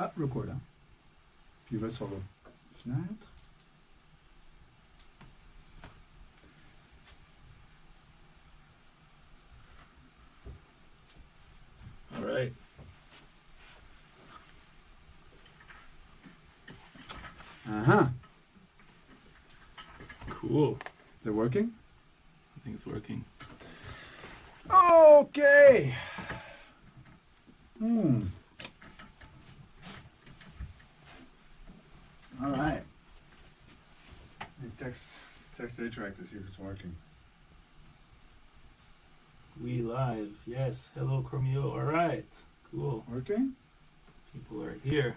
Ah, record, hein. Puis il va sur la fenêtre. All right. Uh-huh. Cool. Is it working? I think it's working. Okay. All right. Text A-Track to see if it's working. We live. Yes. Hello, Chromeo. All right. Cool. Working? People are here.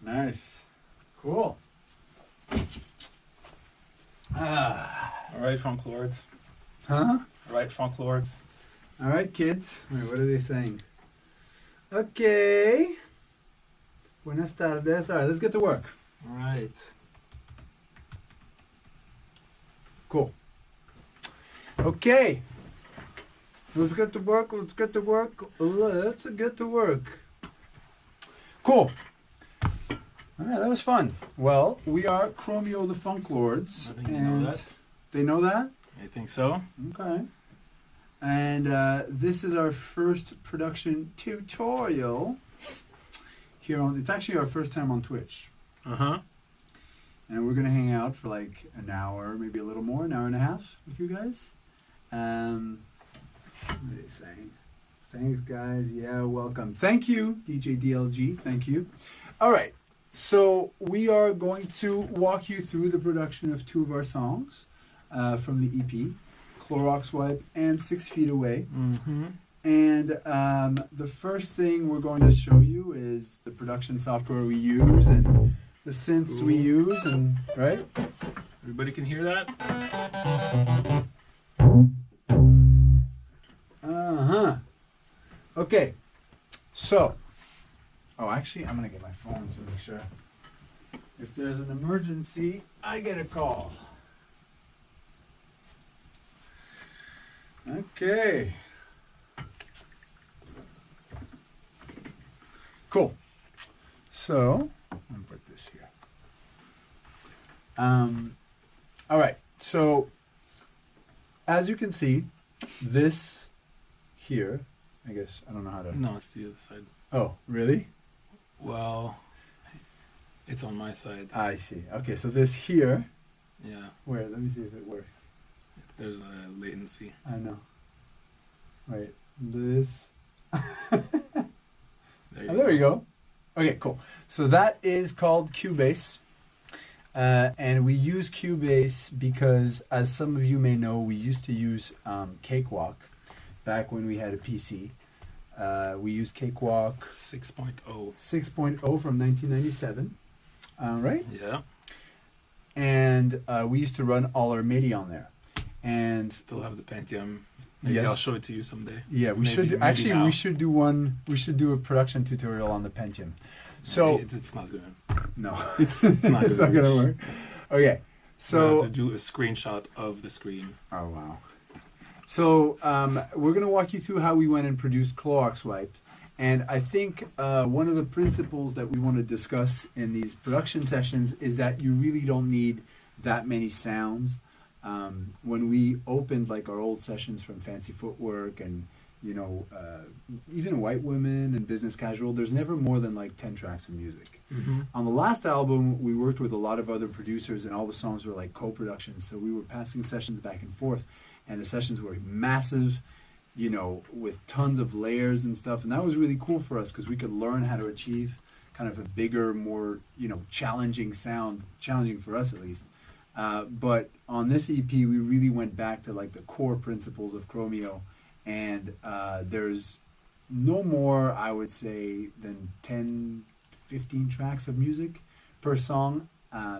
Nice. Cool. All right, Funk Lords. Huh? All right, Funk Lords. All right, kids. Wait, what are they saying? Okay. Buenas tardes. All right, let's get to work. All right. Cool. Okay. Let's get to work. Let's get to work. Let's get to work. Cool. All right, that was fun. Well, we are Chromeo the Funk Lords. I think you know that. They know that? I think so. Okay. And this is our first production tutorial here on. It's actually our first time on Twitch. Uh-huh. And we're going to hang out for like an hour, maybe a little more, an hour and a half with you guys. What are they saying? Thanks, guys. Yeah, welcome. Thank you, DJ DLG. Thank you. All right. So we are going to walk you through the production of two of our songs from the EP, Clorox Wipe and 6 Feet Away. Mm-hmm. And the first thing we're going to show you is the production software we use and the synths we use, and right? Everybody can hear that? Uh-huh. Okay. So, actually, I'm going to get my phone to make sure. If there's an emergency, I get a call. Okay. Cool. So, I'm going to put this here. All right. So, as you can see, this here, I guess, I don't know how to... No, it's the other side. Oh, really? Well, it's on my side. I see. Okay, so this here... Yeah. Where? Let me see if it works. There's a latency. I know. Wait, this... There we go. Okay, cool. So that is called Cubase. And we use Cubase because, as some of you may know, we used to use Cakewalk back when we had a PC. We used Cakewalk 6.0. 6.0 from 1997. Right? Yeah. And we used to run all our MIDI on there. And still have the Pentium. Maybe yes. I'll show it to you someday. Yeah, we should do, actually now. We should do one. We should do a production tutorial on the Pentium. So it's not good. No, it's not gonna work. Okay, so we have to do a screenshot of the screen. Oh wow. So we're gonna walk you through how we went and produced Clorox Wipe, and I think one of the principles that we want to discuss in these production sessions is that you really don't need that many sounds. When we opened like our old sessions from Fancy Footwork and even White Women and Business Casual, there's never more than like 10 tracks of music. Mm-hmm. On the last album, we worked with a lot of other producers and all the songs were like co-productions, so we were passing sessions back and forth, and the sessions were massive, with tons of layers and stuff, and that was really cool for us because we could learn how to achieve kind of a bigger, more challenging sound, challenging for us at least. But on this EP, we really went back to like the core principles of Chromeo, and there's no more, I would say, than 10, 15 tracks of music per song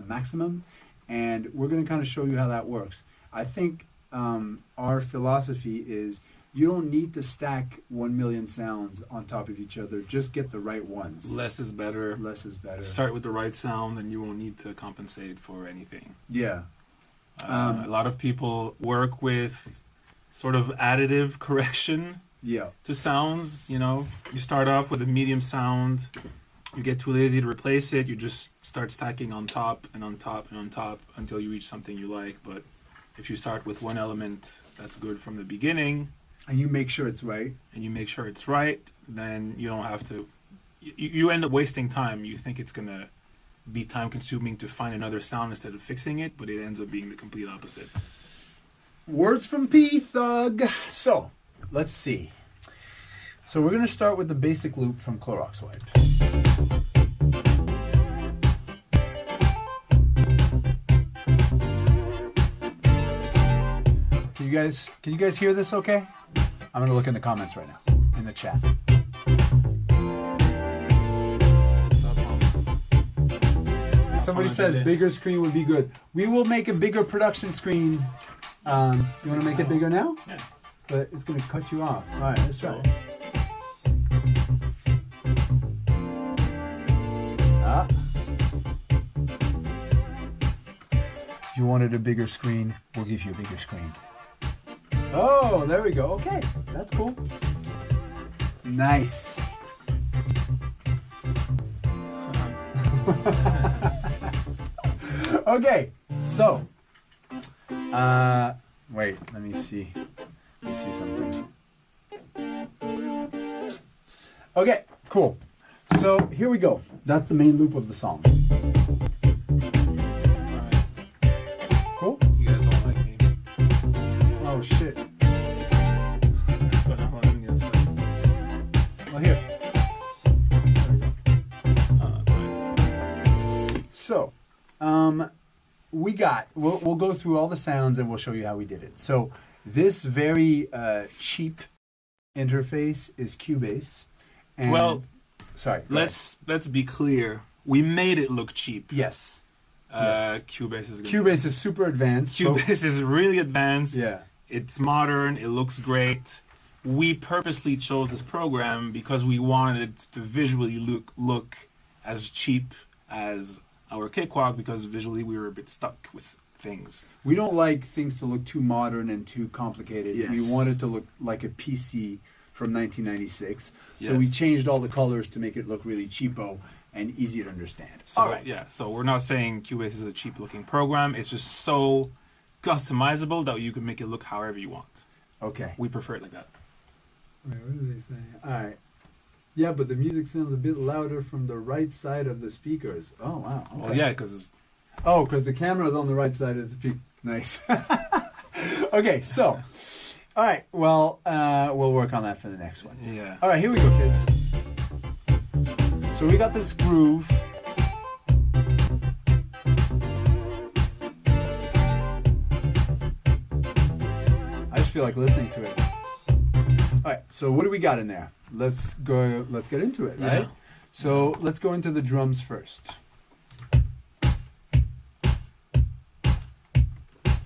maximum, and we're going to kind of show you how that works. I think our philosophy is you don't need to stack 1 million sounds on top of each other. Just get the right ones. Less is better. Less is better. Start with the right sound and you won't need to compensate for anything. Yeah. A lot of people work with sort of additive correction Yeah. to sounds. You know, you start off with a medium sound. You get too lazy to replace it. You just start stacking on top and on top and on top until you reach something you like. But if you start with one element that's good from the beginning, And you make sure it's right. and you make sure it's right, then you don't have to. You end up wasting time. You think it's gonna be time consuming to find another sound instead of fixing it, but it ends up being the complete opposite. Words from P Thug. So, let's see. So we're going to start with the basic loop from Clorox wipe. Can you guys hear this okay? I'm going to look in the comments right now, in the chat. Somebody says bigger screen would be good. We will make a bigger production screen. You want to make it bigger now? Yeah. But it's going to cut you off. All right, let's try it. If you wanted a bigger screen, we'll give you a bigger screen. Oh, there we go. Okay, that's cool. Nice. Okay, so, wait, let me see something. Okay, cool. So here we go. That's the main loop of the song. Cool? You guys don't like me. Oh shit. Well, here. So, we'll go through all the sounds and we'll show you how we did it. So this very cheap interface is Cubase. And, Well, sorry. let's be clear. We made it look cheap. Yes. Yes. Cubase is good. Cubase is super advanced. Cubase is really advanced. Yeah. It's modern. It looks great. We purposely chose this program because we wanted it to visually look as cheap as our Cakewalk, because visually we were a bit stuck with things. We don't like things to look too modern and too complicated. Yes. We want it to look like a PC from 1996. So Yes. we changed all the colors to make it look really cheapo and easy to understand. So, all right. yeah, so we're not saying Cubase is a cheap looking program. It's just so customizable that you can make it look however you want. Okay. We prefer it like that. Wait, what are they saying? All right. Yeah, but the music sounds a bit louder from the right side of the speakers. Oh, wow. Okay. Well, yeah, because Oh, because the camera is on the right side of the speaker. Nice. Okay, so. All right, well, we'll work on that for the next one. yeah. All right, here we go, kids. So we got this groove. I just feel like listening to it. All right, so what do we got in there? Let's get into it, right? Yeah. So let's go into the drums first.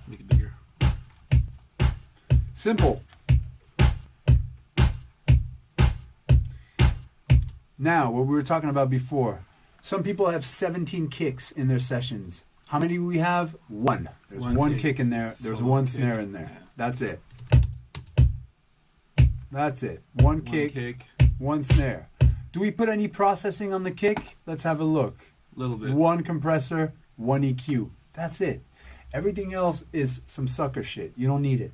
Make it bigger. Simple. Now, what we were talking about before, some people have 17 kicks in their sessions. How many do we have? One. There's one kick in there. There's Solo one kick. snare in there. Yeah. That's it. That's it. One kick, one snare. Do we put any processing on the kick? Let's have a look. A little bit. One compressor, one EQ. That's it. Everything else is some sucker shit. You don't need it.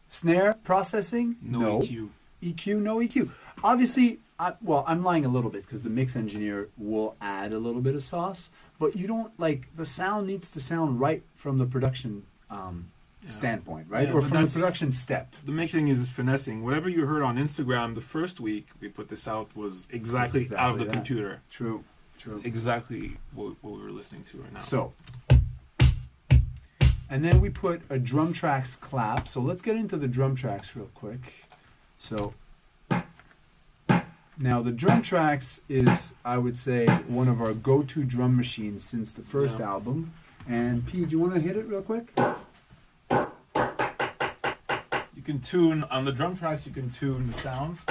Snare processing? No EQ. EQ, no EQ. Obviously, I'm lying a little bit because the mix engineer will add a little bit of sauce, but you don't the sound needs to sound right from the production standpoint, right? Yeah, or but from the that's- production step. The mixing is finessing. Whatever you heard on Instagram the first week we put this out was exactly out of the that. computer. True. Exactly what we were listening to right now. So, and then we put a drum tracks clap. So let's get into the drum tracks real quick. So, now the drum tracks is, I would say, one of our go-to drum machines since the first album. And P, do you want to hit it real quick? You can tune on the drum tracks. You can tune the sounds.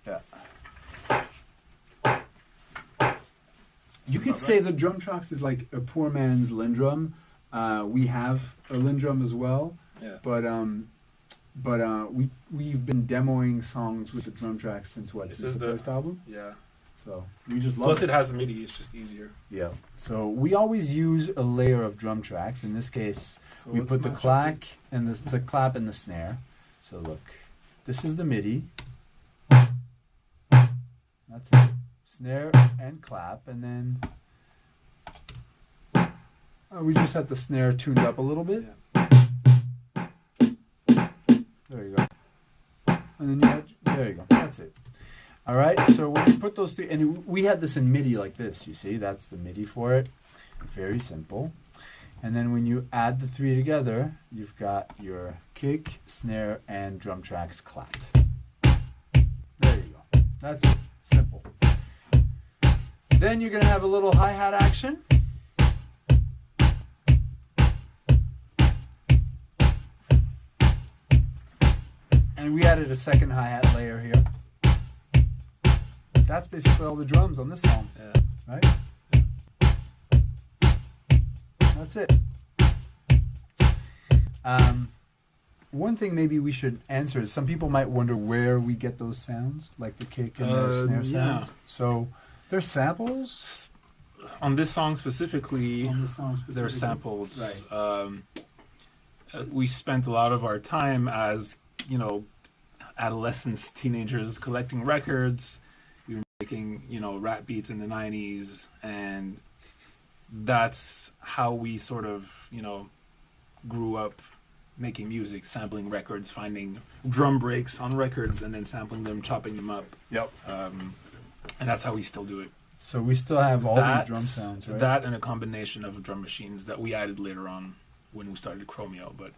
Yeah. You could say the drum tracks is like a poor man's Lindrum. We have a Lindrum as well, Yeah. but we've been demoing songs with the drum tracks since what? This Since is the first album. Yeah. So we just love Plus, it. it has a MIDI. It's just easier. Yeah. So we always use a layer of drum tracks. In this case, So we let's put the match up clack and the clap and the snare. So look, this is the MIDI. That's it. Snare and clap, and then we just had the snare tuned up a little bit. Yeah. There you go. And then there you go. That's it. All right. So when you put those three, and we had this in MIDI like this. You see, that's the MIDI for it. Very simple. And then when you add the three together, you've got your kick, snare, and drum tracks clapped. There you go. That's it. Simple. Then you're going to have a little hi-hat action. And we added a second hi-hat layer here. That's basically all the drums on this song. Yeah. Right? That's it. One thing maybe we should answer is some people might wonder where we get those sounds, like the kick and the snare sounds. Yeah. So they're samples On this song specifically, on this song they're specifically. samples. Right. We spent a lot of our time as, adolescents, teenagers collecting records. We were making, rap beats in the 90s. And that's how we sort of, grew up making music, sampling records, finding drum breaks on records, and then sampling them, chopping them up. Yep. And that's how we still do it. So we still have all these drum sounds, right? That and a combination of drum machines that we added later on when we started Chromeo. But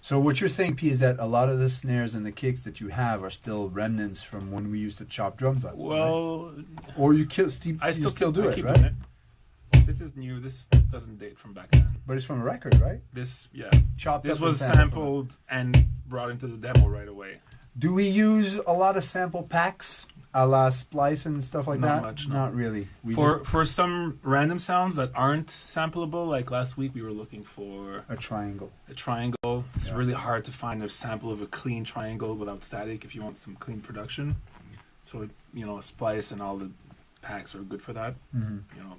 So what you're saying, P, is that a lot of the snares and the kicks that you have are still remnants from when we used to chop drums up. well, right? Or you still do it, keep right? doing it. This is new. This doesn't date from back then. But it's from a record, right? This, yeah. Chopped This up was and sampled and brought into the demo right away. Do we use a lot of sample packs, a la Splice and stuff like Not that? much, no. Not really. For some random sounds that aren't sampleable, like last week we were looking for a triangle. a triangle. It's Yeah. really hard to find a sample of a clean triangle without static if you want some clean production. So, a splice and all the packs are good for that. Mm-hmm. You know,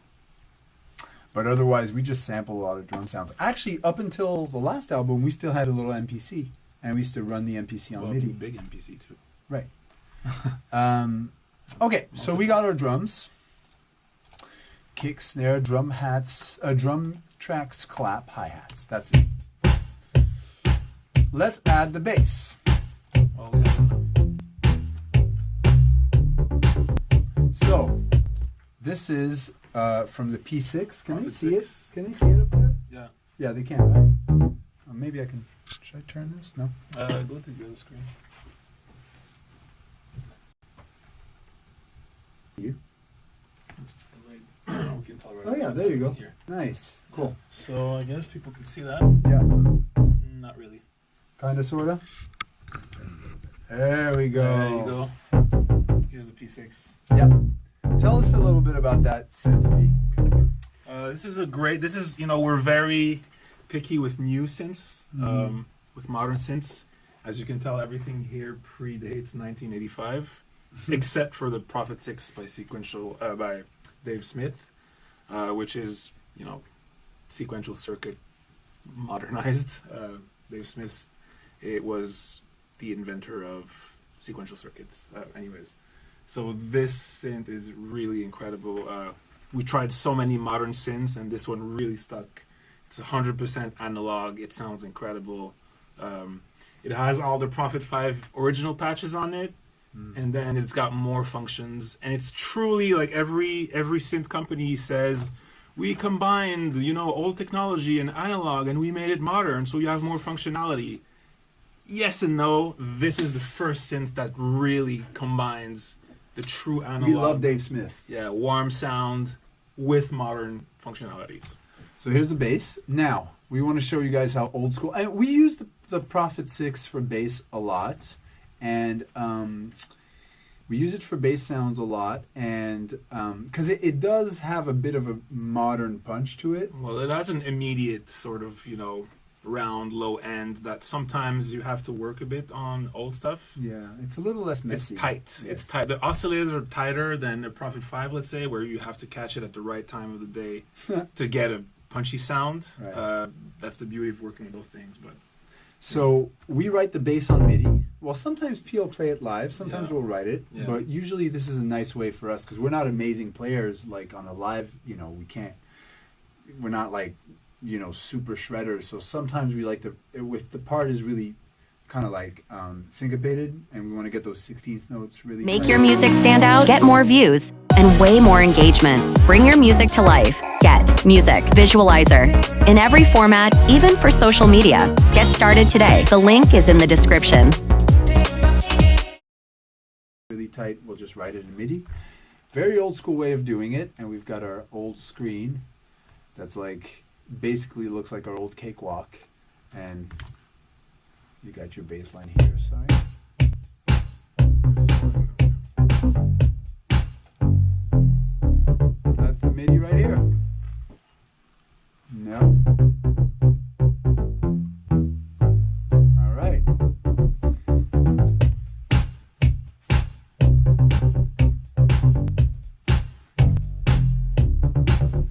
But otherwise, we just sample a lot of drum sounds. Actually, up until the last album, we still had a little MPC, and we used to run the MPC on well, MIDI. big MPC too. Right. Okay, so we got our drums. Kick, snare, drum hats, drum tracks, clap, hi-hats. That's it. Let's add the bass. Well, we have So, this is from the P6. Can they Prophet see 6. it? Can they see it up there? yeah. Yeah, they can, right? Maybe I can... Should I turn this? No? Go to the other screen. You? It's just delayed. We can tell right Oh, yeah, what's there you happening go. Here. Nice. Cool. So I guess people can see that. Yeah. Not really. Kind of, sort of. There we go. There you go. Here's the P6. Yep. Tell us a little bit about that symphony. This is, we're very picky with new synths, with modern synths. As you can tell, everything here predates 1985, except for the Prophet 6 by Dave Smith, which is, sequential circuit modernized. Dave Smith, it was the inventor of sequential circuits. Anyways, so this synth is really incredible. We tried so many modern synths, and this one really stuck. It's 100% analog. It sounds incredible. It has all the Prophet 5 original patches on it, and then it's got more functions. And it's truly like every synth company says, we combined, old technology and analog, and we made it modern, so you have more functionality. Yes and no. This is the first synth that really combines the true analog. We love Dave Smith. Yeah, warm sound with modern functionalities. So here's the bass. Now, we want to show you guys how old school... And we use the Prophet 6 for bass a lot. And We use it for bass sounds a lot, and because it does have a bit of a modern punch to it. Well, it has an immediate sort of, round, low end that sometimes you have to work a bit on old stuff. Yeah, it's a little less messy. It's tight. Yes. It's tight. The oscillators are tighter than a Prophet 5, let's say, where you have to catch it at the right time of the day to get a punchy sound. Right. That's the beauty of working with those things. But so we write the bass on MIDI. Well, sometimes P will play it live. Sometimes Yeah. we'll write it. Yeah. But usually this is a nice way for us because we're not amazing players. Like on a live, we're not like, super shredders. So sometimes we like to, if the part is really kind of like syncopated and we want to get those 16th notes really. Make your music stand out, get more views, and way more engagement. Bring your music to life. Get Music Visualizer. In every format, even for social media. Get started today. The link is in the description. Really tight, we'll just write it in MIDI. Very old school way of doing it, and we've got our old screen that's like basically looks like our old cakewalk, and you got your bass line here. Sorry. That's the MIDI right here. No. All right.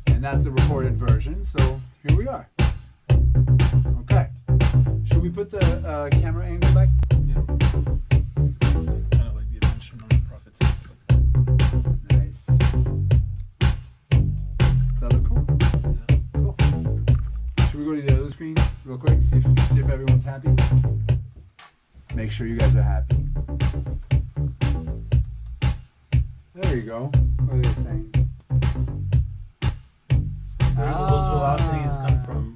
And that's the recorded version, so here we are. Okay. Should we put the camera angle back? yeah. Kind of like the attention on the Prophet 6. Nice. Does that look cool? Yeah. Cool. Should we go to the other screen real quick? See if everyone's happy? Make sure you guys are happy. There you go. What are they saying? Where do those velocities come from?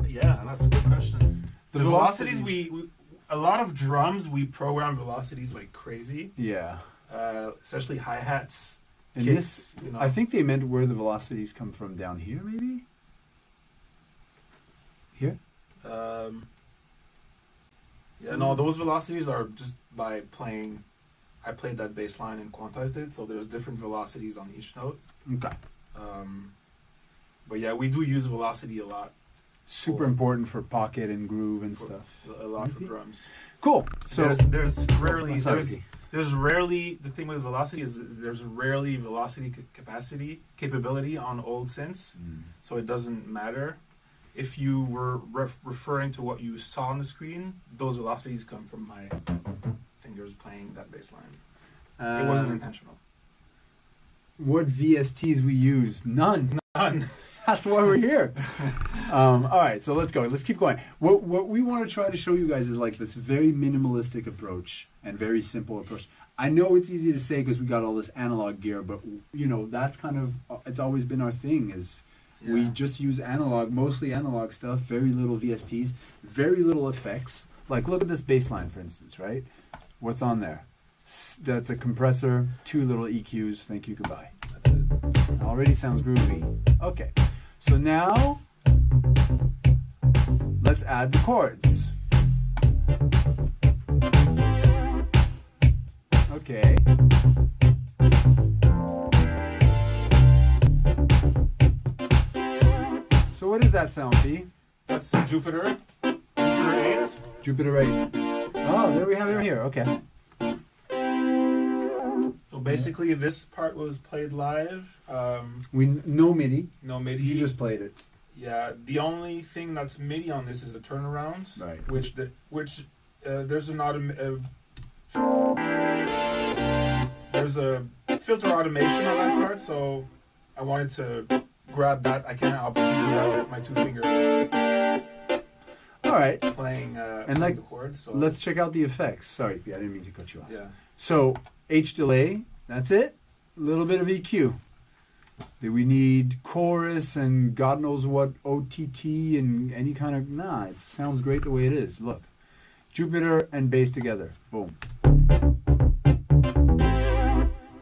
Yeah, that's a good question. The velocities we a lot of drums we program velocities like crazy. Yeah. Especially hi-hats. And kicks, this, I think they meant where the velocities come from down here, maybe? Here? Yeah, no, those velocities are just by playing. I played that bass line and quantized it, so there's different velocities on each note. Okay. But yeah, we do use velocity a lot. Super important for pocket and groove and For, stuff. a lot for drums. Cool. So there's rarely sorry. there's rarely the thing with velocity is there's rarely velocity capability on old synths, so it doesn't matter. If you were referring to what you saw on the screen, those velocities come from my fingers playing that bass line. It wasn't intentional. What VSTs we use? None. None. That's why we're here. All right, so let's go. Let's keep going. What we want to try to show you guys is like this very minimalistic approach and very simple approach. I know it's easy to say because we got all this analog gear, but that's kind of it's always been our thing. We just use analog, mostly analog stuff. Very little VSTs, very little effects. Like look at this bass line, for instance, right? What's on there? That's a compressor, 2 little EQs. Thank you, goodbye. That's it. Already sounds groovy. Okay. So now, let's add the chords. Okay. So what does that sound, P? That's the Jupiter 8. Jupiter 8. Oh, there we have it here. Okay. So basically, this part was played live. No MIDI. No MIDI. You just played it. Yeah, the only thing that's MIDI on this is the turnaround, Right. Which there's there's a filter automation on that part, so I wanted to grab that. I can't obviously do that with my 2 fingers. All right. Playing And like, the chords. So let's check out the effects. Sorry, I didn't mean to cut you off. yeah. So H delay, that's it. A little bit of EQ. Do we need chorus and God knows what OTT and any kind of... Nah, it sounds great the way it is. Look. Jupiter and bass together. Boom.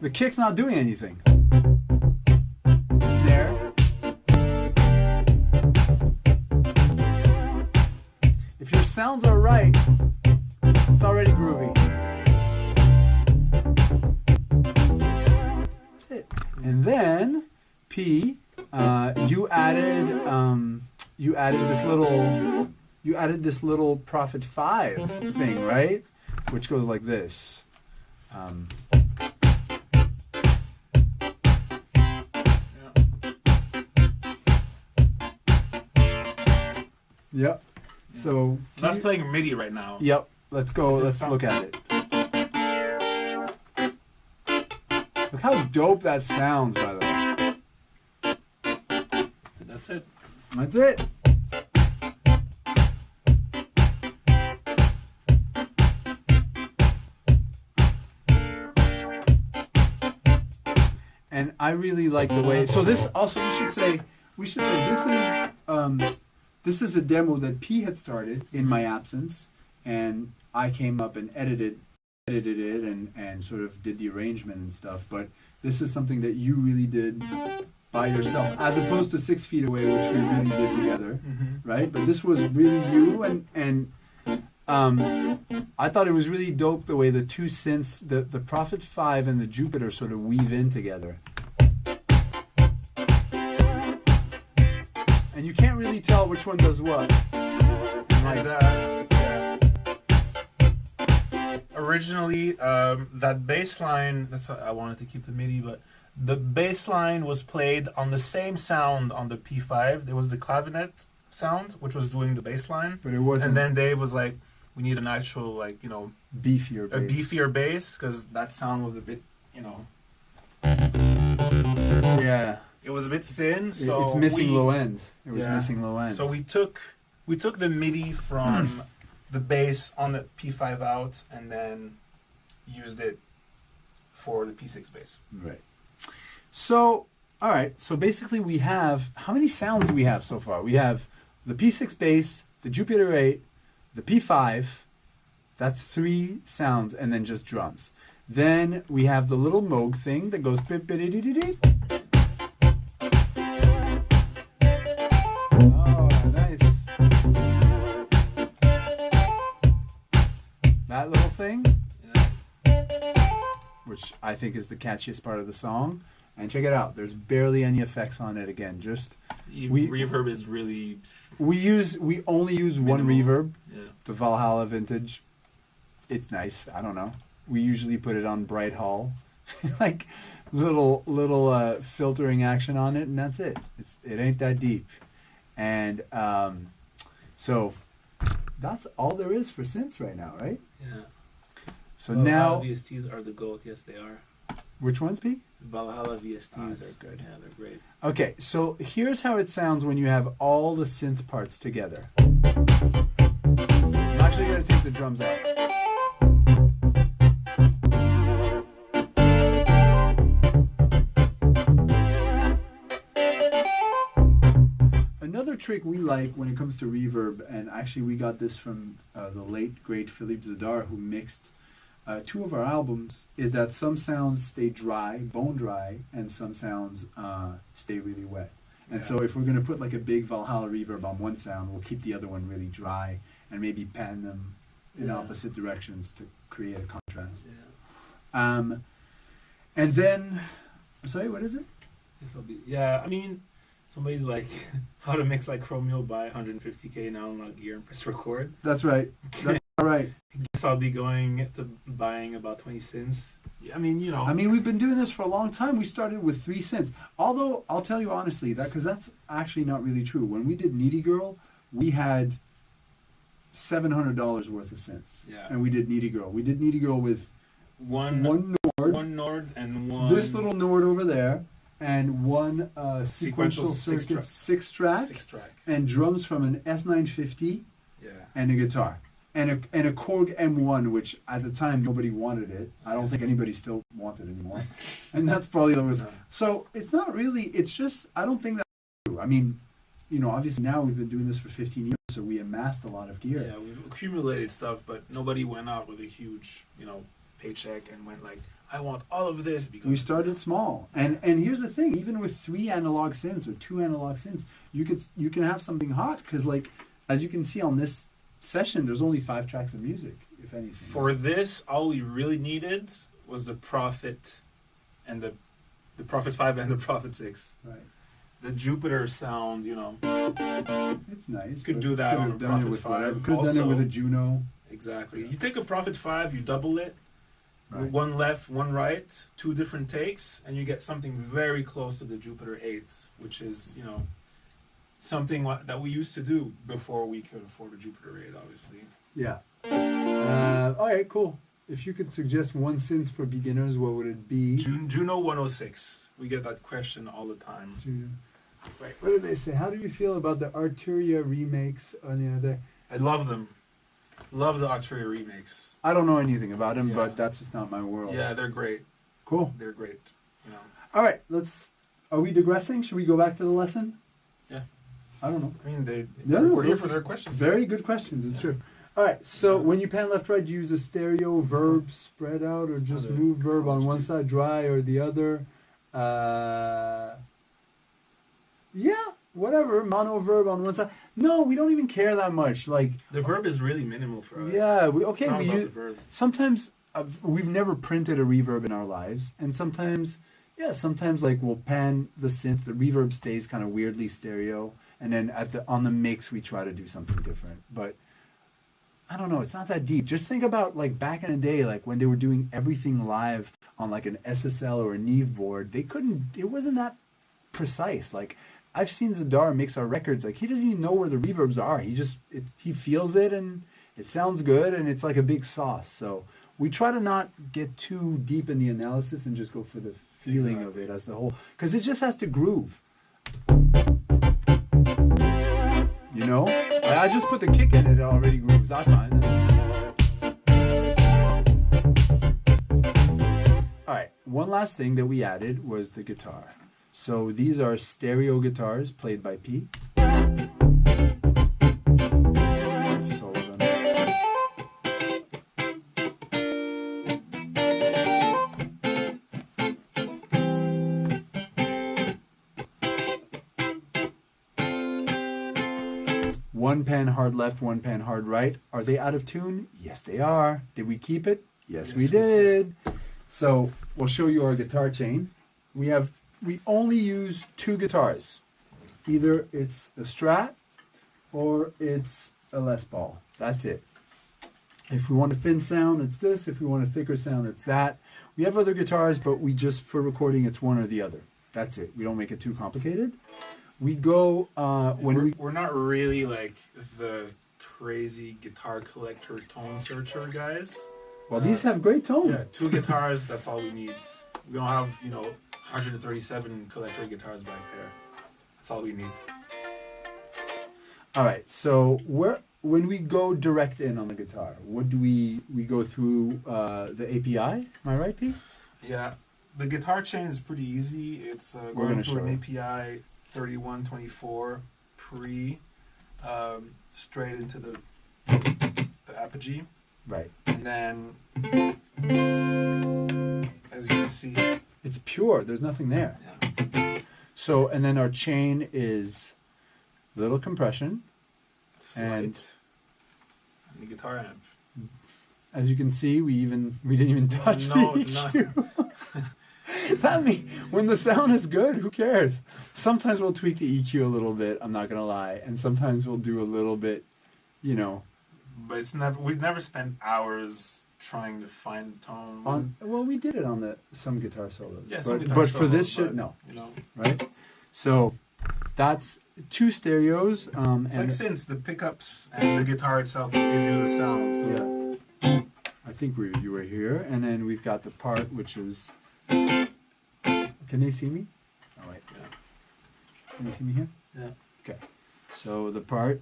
The kick's not doing anything. Snare. If your sounds are right, it's It's already groovy. That's it. And then P, you added this little Prophet 5 thing, right? Which goes like this. Yep. So that's playing MIDI right now. Yep. Let's go. Let's look at it. Look how dope that sounds, by the way. That's it. That's it. And I really like the way. So this also we should say this is a demo that P had started in my absence, and I came up and edited it and sort of did the arrangement and stuff. But this is something that you really did by yourself, as opposed to 6 feet away, which we really did together, right? But this was really you, and I thought it was really dope the way the two synths, the Prophet 5 and the Jupiter, sort of weave in together. And you can't really tell which one does what. Like that. Yeah. Originally, that bass line, that's why I wanted to keep the MIDI, but the bass line was played on the same sound on the P5. There was the clavinet sound, which was doing the bass line. But it wasn't. And then Dave was like, we need an actual, beefier bass. A beefier bass, because that sound was a bit, Yeah. It was a bit thin, so it's missing low end. It was missing low end. So we took the MIDI from the bass on the P5 out and then used it for the P6 bass. Right. So, all right. So basically we have, how many sounds do we have so far? We have the P6 bass, the Jupiter 8, the P5. That's 3 sounds, and then just drums. Then we have the little Moog thing that goes bip bip dee dee dee. Oh, nice. That little thing, which I think is the catchiest part of the song. And check it out. There's barely any effects on it. Again, just reverb is really. We only use one reverb. Yeah. The Valhalla Vintage. It's nice. I don't know. We usually put it on Bright Hall, like little filtering action on it, and that's it. It ain't that deep. And so that's all there is for synths right now, right? Yeah. So now VSTs are the GOAT. Yes, they are. Which ones, P? Valhalla VSTs. They're good. Yeah, they're great. Okay, so here's how it sounds when you have all the synth parts together. I'm actually going to take the drums out. Another trick we like when it comes to reverb, and actually we got this from the late, great Philippe Zadar, who mixed 2 of our albums, is that some sounds stay dry, bone dry, and some sounds stay really wet. And so if we're going to put like a big Valhalla reverb on one sound, we'll keep the other one really dry and maybe pan them in opposite directions to create a contrast. Yeah. And then, I'm sorry, what is it? I mean, somebody's like, how to mix like Chromeo, buy 150K now analog gear and press record. That's right. That's all right. I guess I'll be going to buying about 20 cents. I mean, we've been doing this for a long time. We started with 3 cents. Although, I'll tell you honestly, because that's actually not really true. When we did Needy Girl, we had $700 worth of synths. Yeah. And we did Needy Girl. We did Needy Girl with one Nord and one... This little Nord over there. And one sequential circuit 6 track. And drums from an S950. Yeah. And a guitar. And a Korg M1, which at the time nobody wanted it. I don't think anybody still wants it anymore. And that's probably the was. So it's not really. It's just I don't think that's true. I mean, obviously now we've been doing this for 15 years, so we amassed a lot of gear. Yeah, we've accumulated stuff, but nobody went out with a huge, paycheck and went like, I want all of this. Because we started small, and here's the thing: even with 3 analog synths or 2 analog synths, you can have something hot because, like, as you can see on this session, there's only 5 tracks of music. if anything? For this, all we really needed was the Prophet and the Prophet 5 and the Prophet 6. Right. The Jupiter sound, It's nice. You could do that on a Prophet 5. Could have done it with a Juno. Exactly. You take a Prophet 5, you double it, Right. one left, one right, 2 different takes, and you get something very close to the Jupiter 8, which is, something that we used to do before we could afford a Jupiter 8, obviously. Yeah. All right, cool. If you could suggest one synth for beginners, what would it be? Juno 106. We get that question all the time. Juno. Right. What did they say? How do you feel about the Arturia remakes on the other? I love them. Love the Arturia remakes. I don't know anything about them, Yeah. but that's just not my world. Yeah, they're great. Cool. They're great. All right, are we digressing? Should we go back to the lesson? Yeah. I don't know. I mean, Yeah, we're here those for their questions. Very good questions. It's true. All right. So when you pan left, right, do you use a stereo verb spread out, or just not a move verb on one chord. side, dry, or the other? Yeah, whatever. Mono verb on one side. No, we don't even care that much. Like, The verb is really minimal for us. yeah, It's not we about use. the verb. Sometimes we've never printed a reverb in our lives, and sometimes like we'll pan the synth, the reverb stays kind of weirdly stereo, and then on the mix we try to do something different. But I don't know, it's not that deep. Just think about like back in the day, like when they were doing everything live on like an SSL or a Neve board, it wasn't that precise. Like I've seen Zadar mix our records, like he doesn't even know where the reverbs are. He feels it and it sounds good and it's like a big sauce. So we try to not get too deep in the analysis and just go for the feeling of it as the whole, because it just has to groove. I just put the kick in, it already grooves. I find. All right, one last thing that we added was the guitar. So these are stereo guitars played by Pete. Solo them. One pan hard left, one pan hard right. Are they out of tune? Yes, they are. Did we keep it? Yes, we did. So we'll show you our guitar chain. We only use 2 guitars. Either it's a Strat or it's a Les Paul. That's it. If we want a thin sound, it's this. If we want a thicker sound, it's that. We have other guitars, but for recording, it's one or the other. That's it. We don't make it too complicated. We go We're not really like the crazy guitar collector tone searcher guys. Well, these have great tone. Yeah, 2 guitars, that's all we need. We don't have, 137 collector guitars back there. That's all we need. All right. So when we go direct in on the guitar, what do we go through the API? Am I right, Pete? Yeah, the guitar chain is pretty easy. It's going through an API 3124 straight into the apogee. Right. And then, as you can see, it's pure. There's nothing there. Yeah. So, and then our chain is little compression. Slight. And the guitar amp. As you can see, we didn't even touch the EQ. That means when the sound is good, who cares? Sometimes we'll tweak the EQ a little bit, I'm not going to lie. And sometimes we'll do a little bit, But we've never spent hours trying to find the tone. Well, we did it on some guitar solos. Yeah, some guitar but solos, for this shit, no. Right? So that's 2 stereos. It's like since the pickups and the guitar itself will give you the sound. So. Yeah. I think you were here. And then we've got the part, which is... Can they see me? Oh, wait. Yeah. Can they see me here? Yeah. Okay. So the part...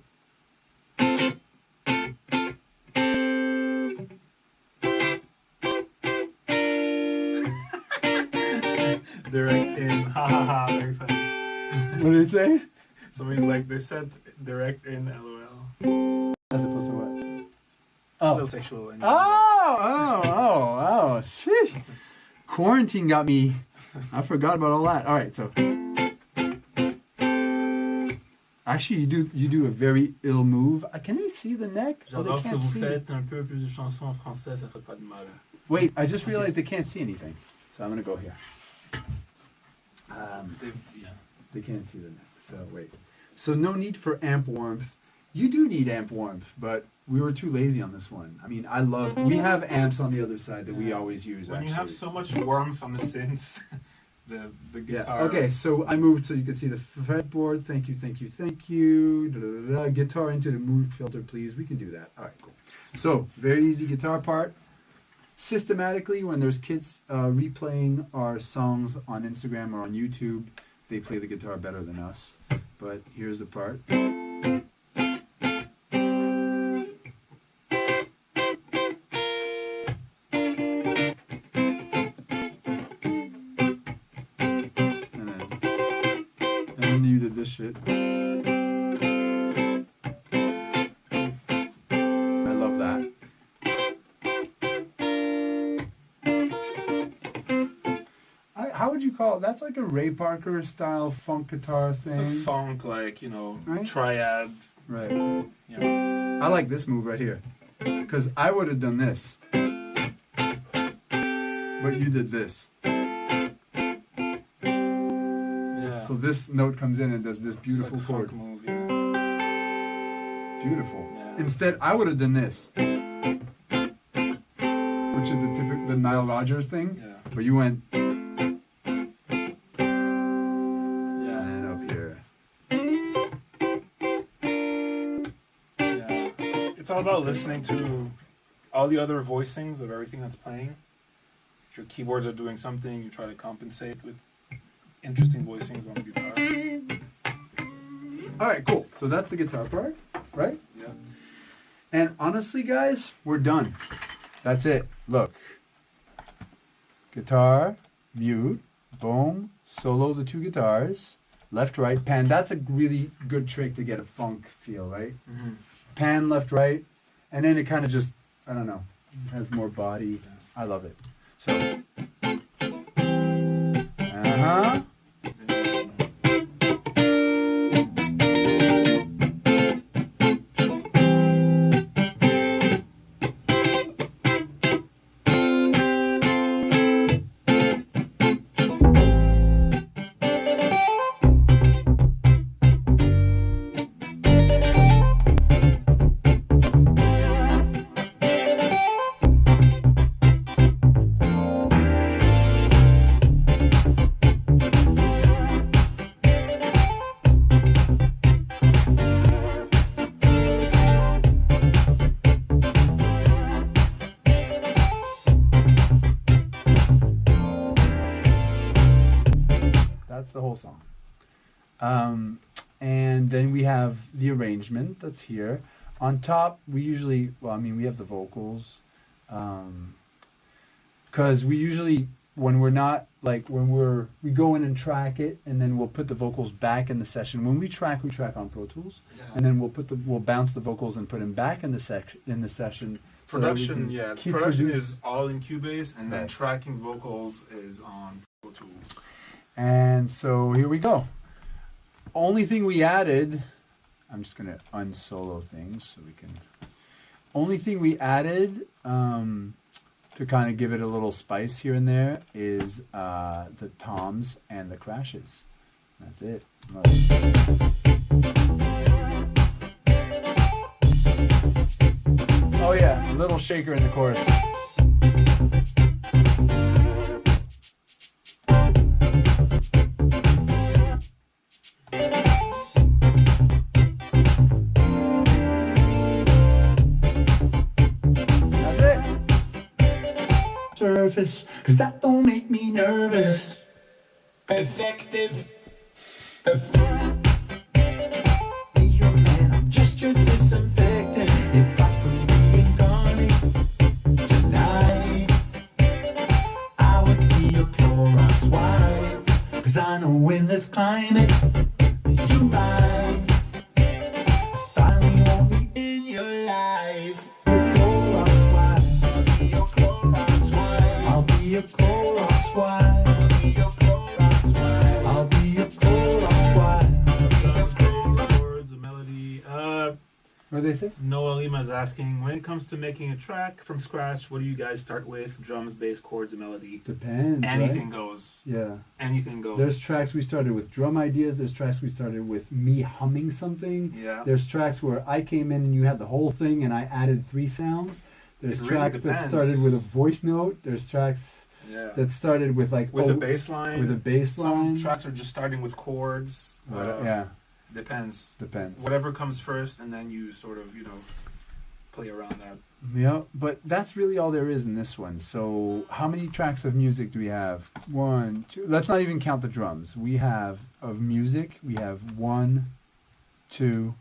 Direct in, ha ha ha, very funny. What did they say? Somebody's like, they said direct in, lol. As opposed to what? A Oh. little sexual. Oh. Sheesh. Quarantine got me. I forgot about all that. All right, so. Actually, you do a very ill move. Can they see the neck? J'adore they ce que can't vous see. faites, un peu plus de chansons en français, ça fait pas de mal. Wait, I just realized they can't see anything. So I'm going to go here. They can't see the neck. So wait. So no need for amp warmth. You do need amp warmth, but we were too lazy on this one. I mean, we have amps on the other side that we always use. When actually. you have so much warmth on the synths, the guitar. Yeah. Okay, so I moved so you can see the fretboard. Thank you, thank you, thank you. Da, da, da, da. Guitar into the move filter, please. We can do that. All right, cool. So very easy guitar part. Systematically, when there's kids replaying our songs on Instagram or on YouTube, they play the guitar better than us. But here's the part. And then you did this shit. I love that. How would you call it? That's like a Ray Parker style funk guitar thing. It's the funk, like, Right? triad. Right. Yeah. I like this move right here. Because I would have done this. But you did this. Yeah. So this note comes in and does this beautiful It's like a chord. funk move, yeah. Beautiful. Yeah. Instead, I would have done this. Which is the Nile Rodgers thing. Yeah. But you went Yeah. and up here. Yeah. It's all about listening to all the other voicings of everything that's playing. If your keyboards are doing something, you try to compensate with interesting voicings on the guitar. All right, cool. So that's the guitar part, right? Yeah. And honestly, guys, we're done. That's it. Look. Guitar, mute, boom, solo the two guitars, left, right, pan. That's a really good trick to get a funk feel, right? Mm-hmm. Pan, left, right, and then it kind of just, I don't know, has more body. I love it. So, uh-huh. That's the whole song. And then we have the arrangement that's here. On top, we usually, we have the vocals. Because we usually, when we're not, we go in and track it, and then we'll put the vocals back in the session. When we track on Pro Tools, and then we'll bounce the vocals and put them back in the session. so that we Production, can keep production produce- is all in Cubase, and then Right. tracking vocals is on Pro Tools. And so here we go. Only thing we added, I'm just gonna unsolo things so we can. Only thing we added to kind of give it a little spice here and there is the toms and the crashes. That's it. Oh yeah, a little shaker in the chorus. That's it. Surface, cause that don't make me nervous. Effective. Be your man, I'm just your disinfectant. If I could reincarnate tonight, I would be a Clorox wipe. Cause I know in this climate, you might finally want me in your life. Your Clorox wipe. I'll be your Clorox wipe. I'll be your Clorox wipe. I'll be your Clorox wipe. What did they say? Noah Lima is asking, when it comes to making a track from scratch, what do you guys start with? Drums, bass, chords, and melody? Depends. Anything right? goes. Yeah. Anything goes. There's tracks we started with drum ideas. There's tracks we started with me humming something. Yeah. There's tracks where I came in and you had the whole thing and I added 3 sounds. There's It tracks really that depends. started with a voice note. There's tracks that started with like with a bass line. With a bass line. Some tracks are just starting with chords. Yeah. Depends. Depends. Whatever comes first, and then you sort of, play around that. Yeah, but that's really all there is in this one. So how many tracks of music do we have? 1, 2. Let's not even count the drums. We have of music. We have 1, 2,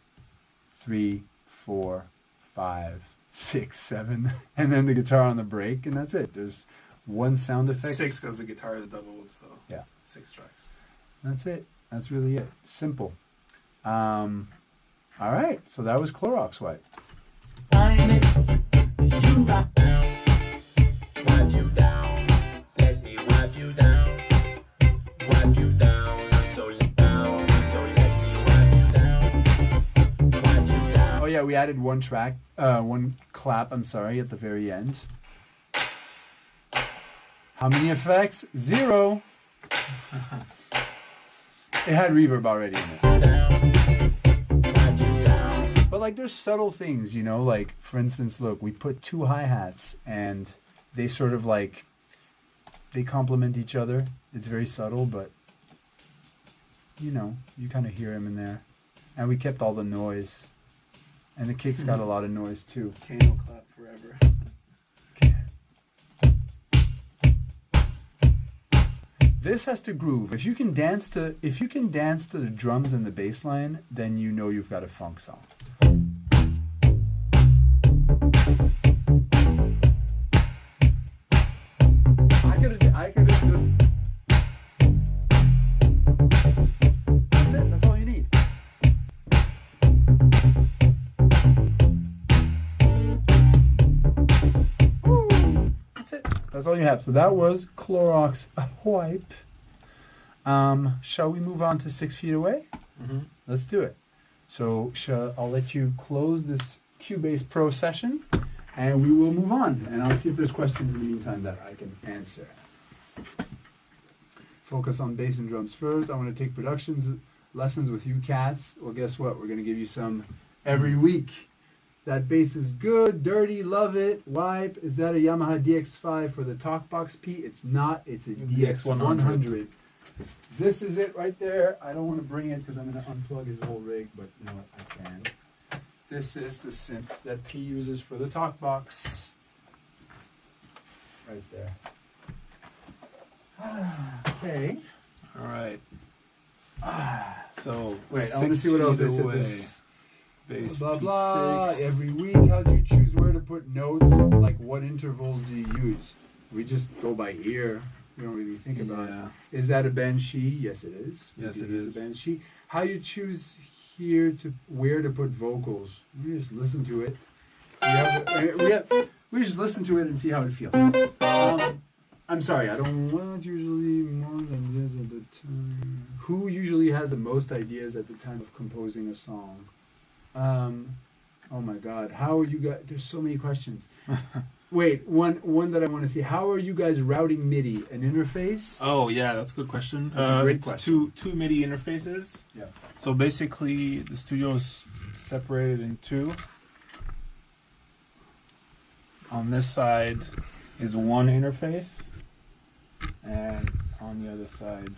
3, 4, 5, 6, 7, and then the guitar on the break, and that's it. There's 1 sound effect. 6 because the guitar is doubled, so yeah, 6 tracks. That's it. That's really it. Simple. All right. So that was Clorox Wipe. You rock down, wipe you down, let me wipe you down, wipe you down, so let me wipe you down, wipe you down. Oh yeah, we added 1 track, 1 clap, I'm sorry, at the very end. How many effects? 0. It had reverb already in it. But like there's subtle things, like for instance, look, we put 2 hi-hats and they sort of like, they complement each other. It's very subtle, but you kind of hear them in there. And we kept all the noise. And the kicks got a lot of noise too. Kane will clap forever. This has to groove. If you can dance to the drums and the bass line, then you know you've got a funk song. I could have just. That's it. That's all you need. Woo! That's it. That's all you have. So that was Clorox Wipe. Shall we move on to 6 feet away? Mm-hmm. Let's do it. So I'll let you close this Cubase Pro session, and we will move on. And I'll see if there's questions in the meantime that I can answer. Focus on bass and drums first. I want to take production lessons with you cats. Well, guess what? We're going to give you some every week. That bass is good, dirty, love it. Wipe. Is that a Yamaha DX5 for the TalkBox P? It's not. It's a DX100. This is it right there. I don't want to bring it because I'm going to unplug his whole rig, but you know what? I can. This is the synth that P uses for the TalkBox. Right there. Okay. All right. So wait, I want to see what else they said. away. This Bass blah blah. P6. Every week, how do you choose where to put notes? Like, what intervals do you use? We just go by ear. We don't really think about it. Is that a Banshee? Yes, it is. Yes, it is is. a Banshee. How you choose where to put vocals? We just listen to it. We just listen to it and see how it feels. I'm sorry, I don't want usually more than this at the time. Who usually has the most ideas at the time of composing a song? Oh my God, how are you guys? There's so many questions. Wait, one that I want to see. How are you guys routing MIDI? An interface? Oh yeah, that's a good question. That's a great it's question. two MIDI interfaces. Yeah. So basically, the studio is separated in 2. On this side is one interface, and on the other side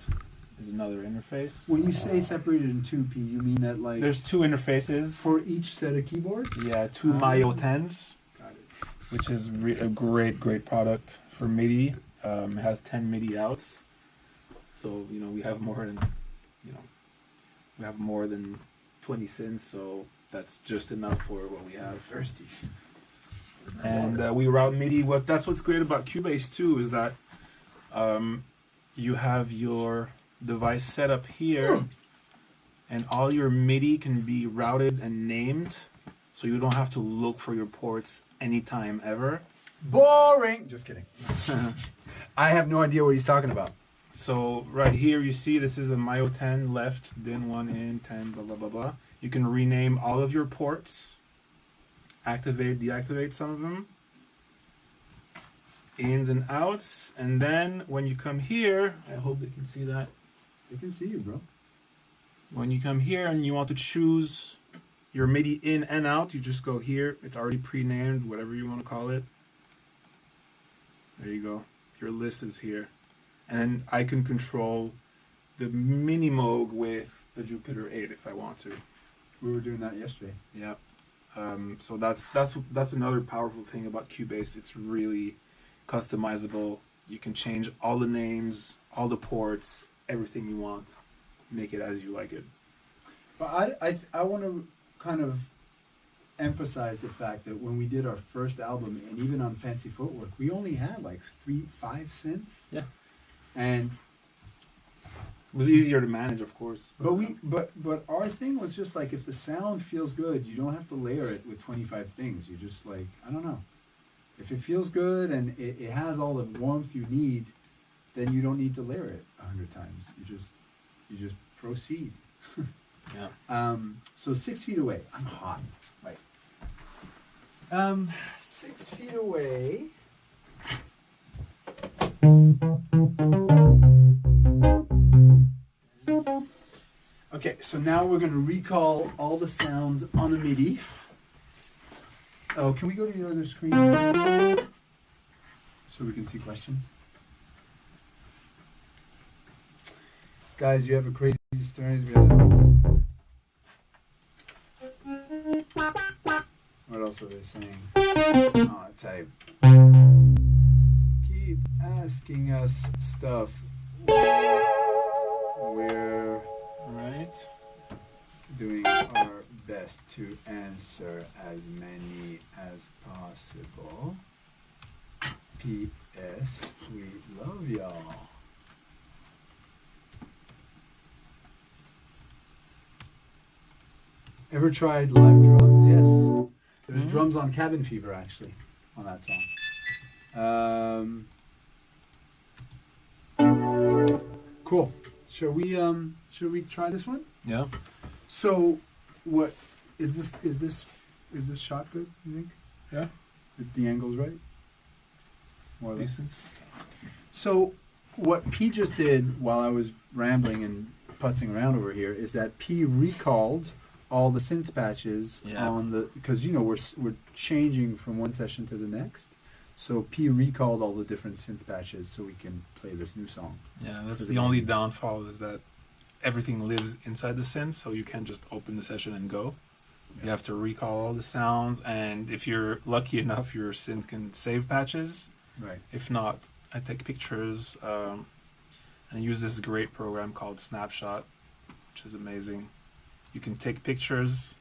is another interface. When you say separated in 2P, you mean that like There's 2 interfaces. for each set of keyboards? Yeah, 2 Mayo 10s, Got it. which is a great product for MIDI. It has 10 MIDI outs, so we have more than 20 synths, so that's just enough for what we have. Thirsty. And we route MIDI. That's what's great about Cubase too, is that you have your device set up here, and all your MIDI can be routed and named, so you don't have to look for your ports anytime ever. Boring. Just kidding. I have no idea what he's talking about. So right here you see this is a Mayo 10 left, then 1 in, 10, blah blah blah blah. You can rename all of your ports activate, deactivate some of them. Ins and outs. And then when you come here, I hope they can see that. I can see you, bro. When you come here and you want to choose your MIDI in and out, you just go here. It's already pre-named, whatever you want to call it. There you go. Your list is here. And I can control the mini Moog with the Jupiter 8 if I want to. We were doing that yesterday. Yeah. So that's another powerful thing about Cubase. It's really customizable. You can change all the names, all the ports, everything you want. Make it as you like it. But I want to kind of emphasize the fact that when we did our first album, and even on Fancy Footwork, we only had like 5 synths. Yeah. And it was easier to manage, of course. But our thing was just like, if the sound feels good, you don't have to layer it with 25 things. You just like, I don't know. If it feels good and it has all the warmth you need, then you don't need to layer it 100 times. You just proceed. Yeah. So 6 feet away. I'm hot. Right. 6 feet away. Okay, so now we're going to recall all the sounds on the MIDI. Oh, can we go to the other screen so we can see questions? Guys, you have a crazy story. What else are they saying? Oh, type. Keep asking us stuff. We're doing our best to answer as many as possible. P.S. We love y'all. Ever tried live drums? Yes. There's drums on Cabin Fever, actually, on that song. Cool. Shall we try this one? Yeah. So, what is this? Is this shot good? You think? Yeah. The angle's right. More or less. Decent. So, what P just did while I was rambling and putzing around over here is that P recalled all the synth patches on the, because we're changing from one session to the next. So P recalled all the different synth patches so we can play this new song. Yeah, that's the only downfall, is that everything lives inside the synth, so you can't just open the session and go. You have to recall all the sounds, and if you're lucky enough, your synth can save patches. Right. If not, I take pictures and use this great program called Snapshot, which is amazing. You can take pictures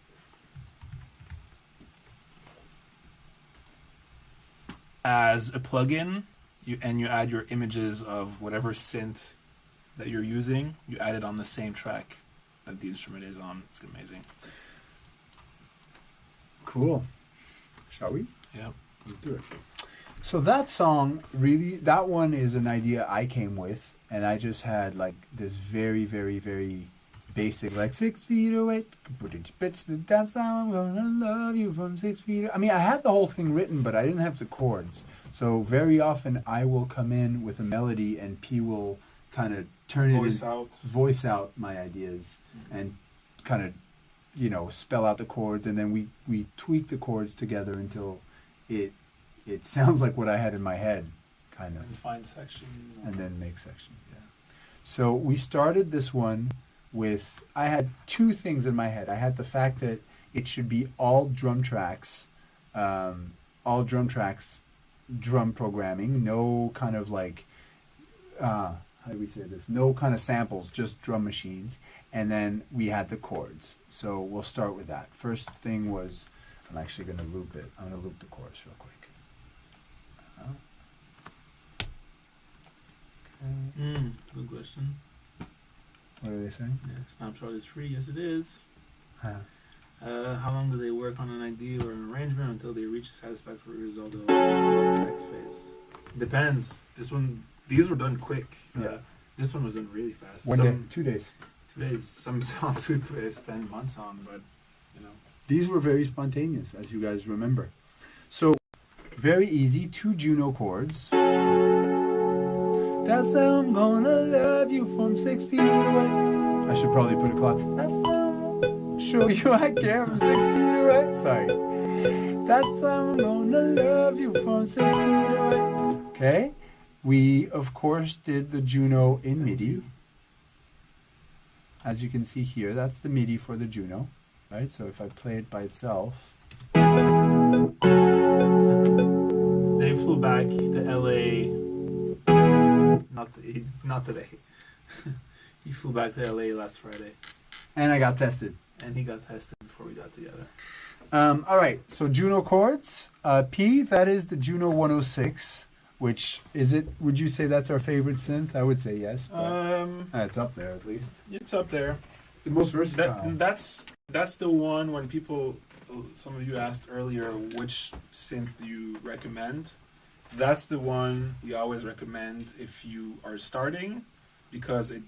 as a plugin, and you add your images of whatever synth that you're using. You add it on the same track that the instrument is on. It's amazing. Cool. Shall we? Yeah. Let's do it. So that song, really, that one is an idea I came with, and I just had like this very, very, very basic, like 6 feet away, bitch, that's how I'm gonna love you from 6 feet. I mean, I had the whole thing written, but I didn't have the chords. So very often I will come in with a melody, and P will kind of turn voice out my ideas, and kind of, spell out the chords, and then we tweak the chords together until it sounds like what I had in my head, kind of. And find sections. And then make sections, yeah. So we started this one with, I had two things in my head. I had the fact that it should be all drum tracks, drum programming, no kind of like, how do we say this? No kind of samples, just drum machines. And then we had the chords. So we'll start with that. First thing was, I'm actually going to loop it. I'm going to loop the chorus real quick. That's a good question. What are they saying? Yeah, Snapshot is free. Yes, it is. Huh. How long do they work on an idea or an arrangement until they reach a satisfactory result of the next phase? Depends. These were done quick. Yeah. This one was done really fast. 1 day, 2 days. 2 days. Some songs we spend months on, but You know. These were very spontaneous, as you guys remember. So, very easy, 2 Juno chords. That's how I'm gonna love you from 6 feet away. I should probably put a clock. That's how I'm gonna show you I care from 6 feet away. Sorry. That's how I'm gonna love you from 6 feet away. Okay. We, of course, did the Juno in MIDI. As you can see here, that's the MIDI for the Juno. Right? So if I play it by itself. They flew back to LA. Not today. He flew back to LA last Friday. And I got tested. And he got tested before we got together. All right, so Juno chords. P, that is the Juno 106, which is it? Would you say that's our favorite synth? I would say yes. It's up there at least. It's up there. It's the most versatile. That's the one when people, some of you asked earlier, which synth do you recommend? That's the one we always recommend if you are starting, because it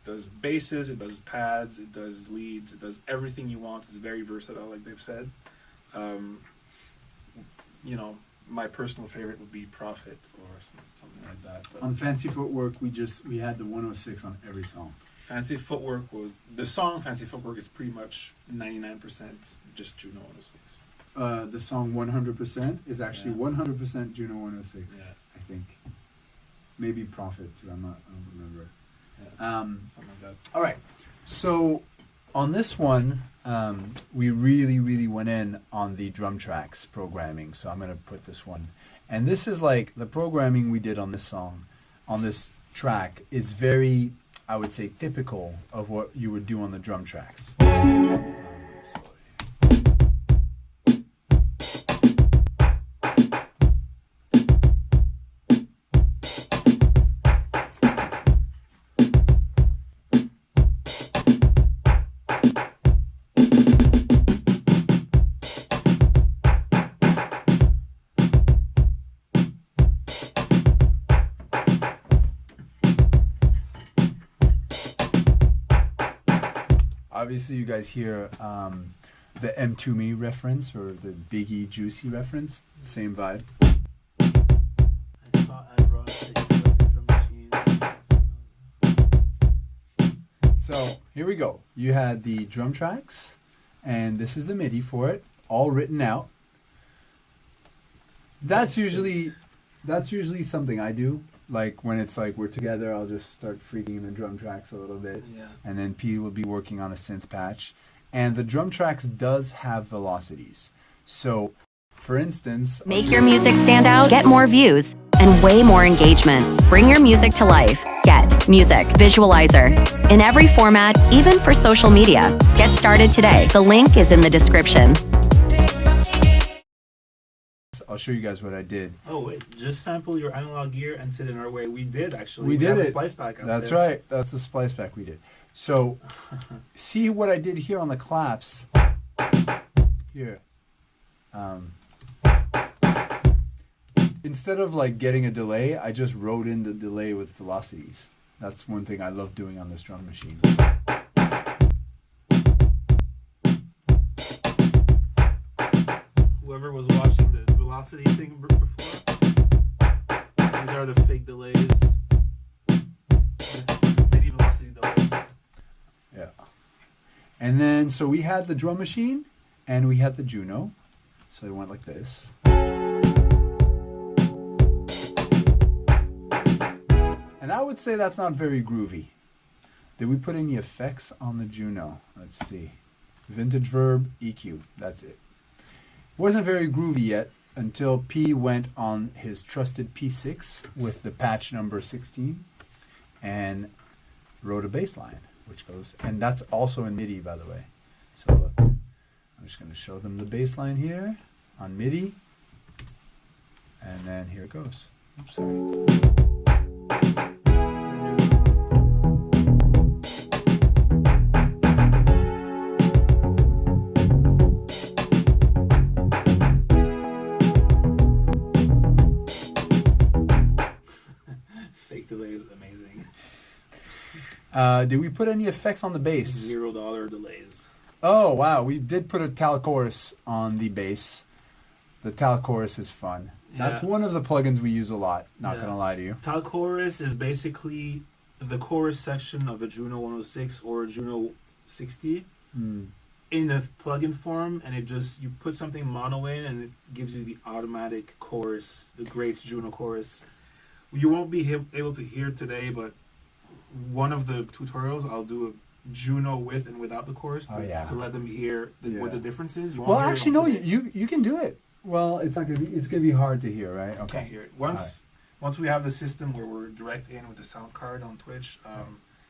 does basses, it does pads, it does leads, it does everything you want. It's very versatile, like they've said. You know, my personal favorite would be Prophet or something like that. But On Fancy Footwork, we had the 106 on every song. Fancy Footwork was the song. Fancy Footwork is pretty much 99% just Juno 106. The song 100% is actually 100% Juno 106. Yeah. I think. Maybe Prophet too. I don't remember. Yeah, something like that. All right. So on this one, we really went in on the drum tracks programming. So I'm going to put this one. And this is like the programming we did on this song, on this track is very, I would say, typical of what you would do on the drum tracks. Obviously, you guys hear the M2 Me reference or the Biggie Juicy reference. Same vibe. I saw Adron take the drum machine. So here we go. You had the drum tracks, and this is the MIDI for it, all written out. That's usually something I do. Like when it's like we're together, I'll just start freaking in the drum tracks a little bit. Yeah. And then P will be working on a synth patch. And the drum tracks does have velocities. So, for instance... Make your music stand out, get more views, and way more engagement. Bring your music to life. Get Music Visualizer. In every format, even for social media. Get started today. The link is in the description. I'll show you guys what I did. Oh wait, just sample your analog gear and sit in our way. We did actually. We did have it. A splice pack out That's there. right. That's the splice pack we did. So, see what I did here on the claps. Here. Instead of like getting a delay, I just wrote in the delay with velocities. That's one thing I love doing on this drum machine. Whoever was watching the velocity thing before, these are the fake delays. Maybe velocity delays. Yeah. And then, so we had the drum machine and we had the Juno. So it went like this. And I would say that's not very groovy. Did we put any effects on the Juno? Let's see. Vintage verb, EQ. That's it. Wasn't very groovy yet until P went on his trusted P6 with the patch number 16 and wrote a bass line, which goes, and that's also in MIDI, by the way. So look, I'm just going to show them the bass line here on MIDI, and then here it goes. Oops, sorry. Did we put any effects on the bass? $0 delays. Oh wow, we did put a Talchorus on the bass. The Talchorus is fun. That's Yeah. one of the plugins we use a lot. Not Yeah. gonna lie to you. Talchorus is basically the chorus section of a Juno 106 or a Juno 60 in a plugin form, and you put something mono in, and it gives you the automatic chorus, the great Juno chorus. You won't be able to hear today, but one of the tutorials I'll do a Juno with and without the chorus to let them hear what the difference is. You won't Well, hear it actually, on no. today. You can do it. Well, it's not gonna be. It's gonna be hard to hear, right? You Okay. can't hear it. Once we have the system where we're direct in with the sound card on Twitch,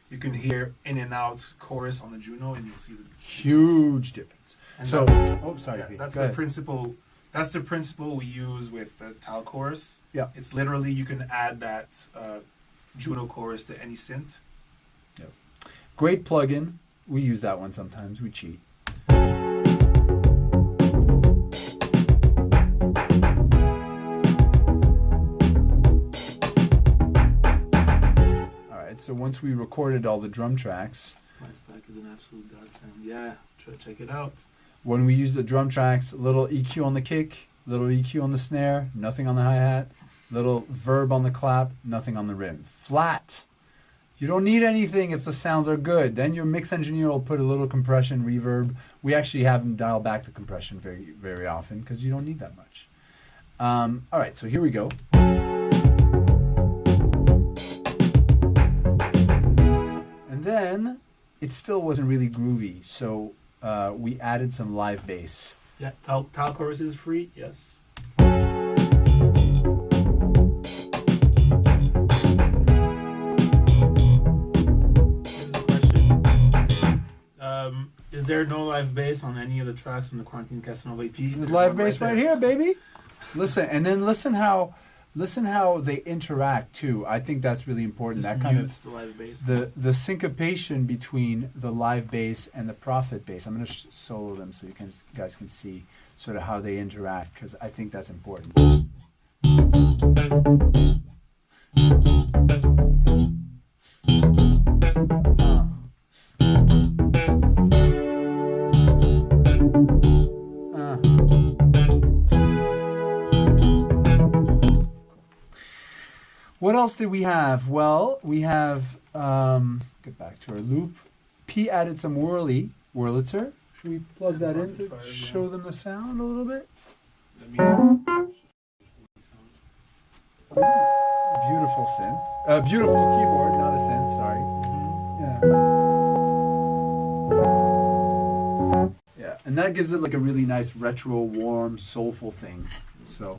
you can hear in and out chorus on the Juno, and you'll see the Huge difference. And So, sorry. yeah, Pete. that's Go the ahead. principle. That's the principle we use with the Tal chorus. Yeah. It's literally you can add that Juno chorus to any synth. Yep. Great plugin. We use that one sometimes. We cheat. All right. So once we recorded all the drum tracks, MySpac is an absolute godsend. Yeah, check it out. when we use the drum tracks, little EQ on the kick, little EQ on the snare, nothing on the hi-hat, little verb on the clap, nothing on the rim. Flat. You don't need anything if the sounds are good. Then your mix engineer will put a little compression, reverb. We actually have them dial back the compression very, very often because you don't need that much. All right, so here we go. And then it still wasn't really groovy, so we added some live bass. Yeah, Tal chorus is free. Yes. Here's a question. Is there no live bass on any of the tracks from the Quarantine Casanova EP? There's live bass right here, baby. Listen, and then listen how they interact too. I think that's really important. Just That kind mutes of the live bass. the syncopation between the live bass and the Prophet bass. I'm going to solo them so you guys can see sort of how they interact because I think that's important. What else did we have? Well, we have, get back to our loop. P added some Wurlitzer. Should we plug that in to show them the sound a little bit? Beautiful synth. Beautiful keyboard, not a synth, sorry. Yeah, and that gives it like a really nice retro, warm, soulful thing. So.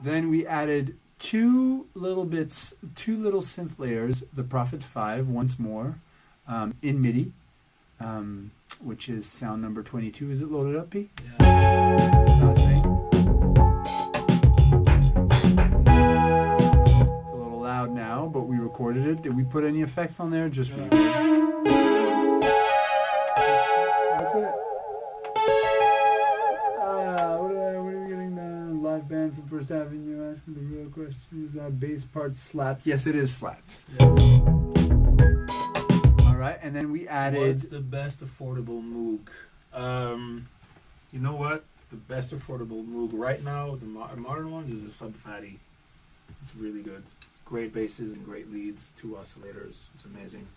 Then we added two little synth layers, the Prophet 5 once more, in MIDI, which is sound number 22. Is it loaded up, P? Yeah. It's a little loud now, but we recorded it. Did we put any effects on there? Just reverb. That's it. What are we getting now? Live band from First Avenue asking the real question. Is that bass part slapped? Yes, it is slapped. Yes. All right, and then we added. What's the best affordable Moog? You know what? The best affordable Moog right now, the modern one, is the Sub Fatty. It's really good. Great basses and great leads, 2 oscillators. It's amazing.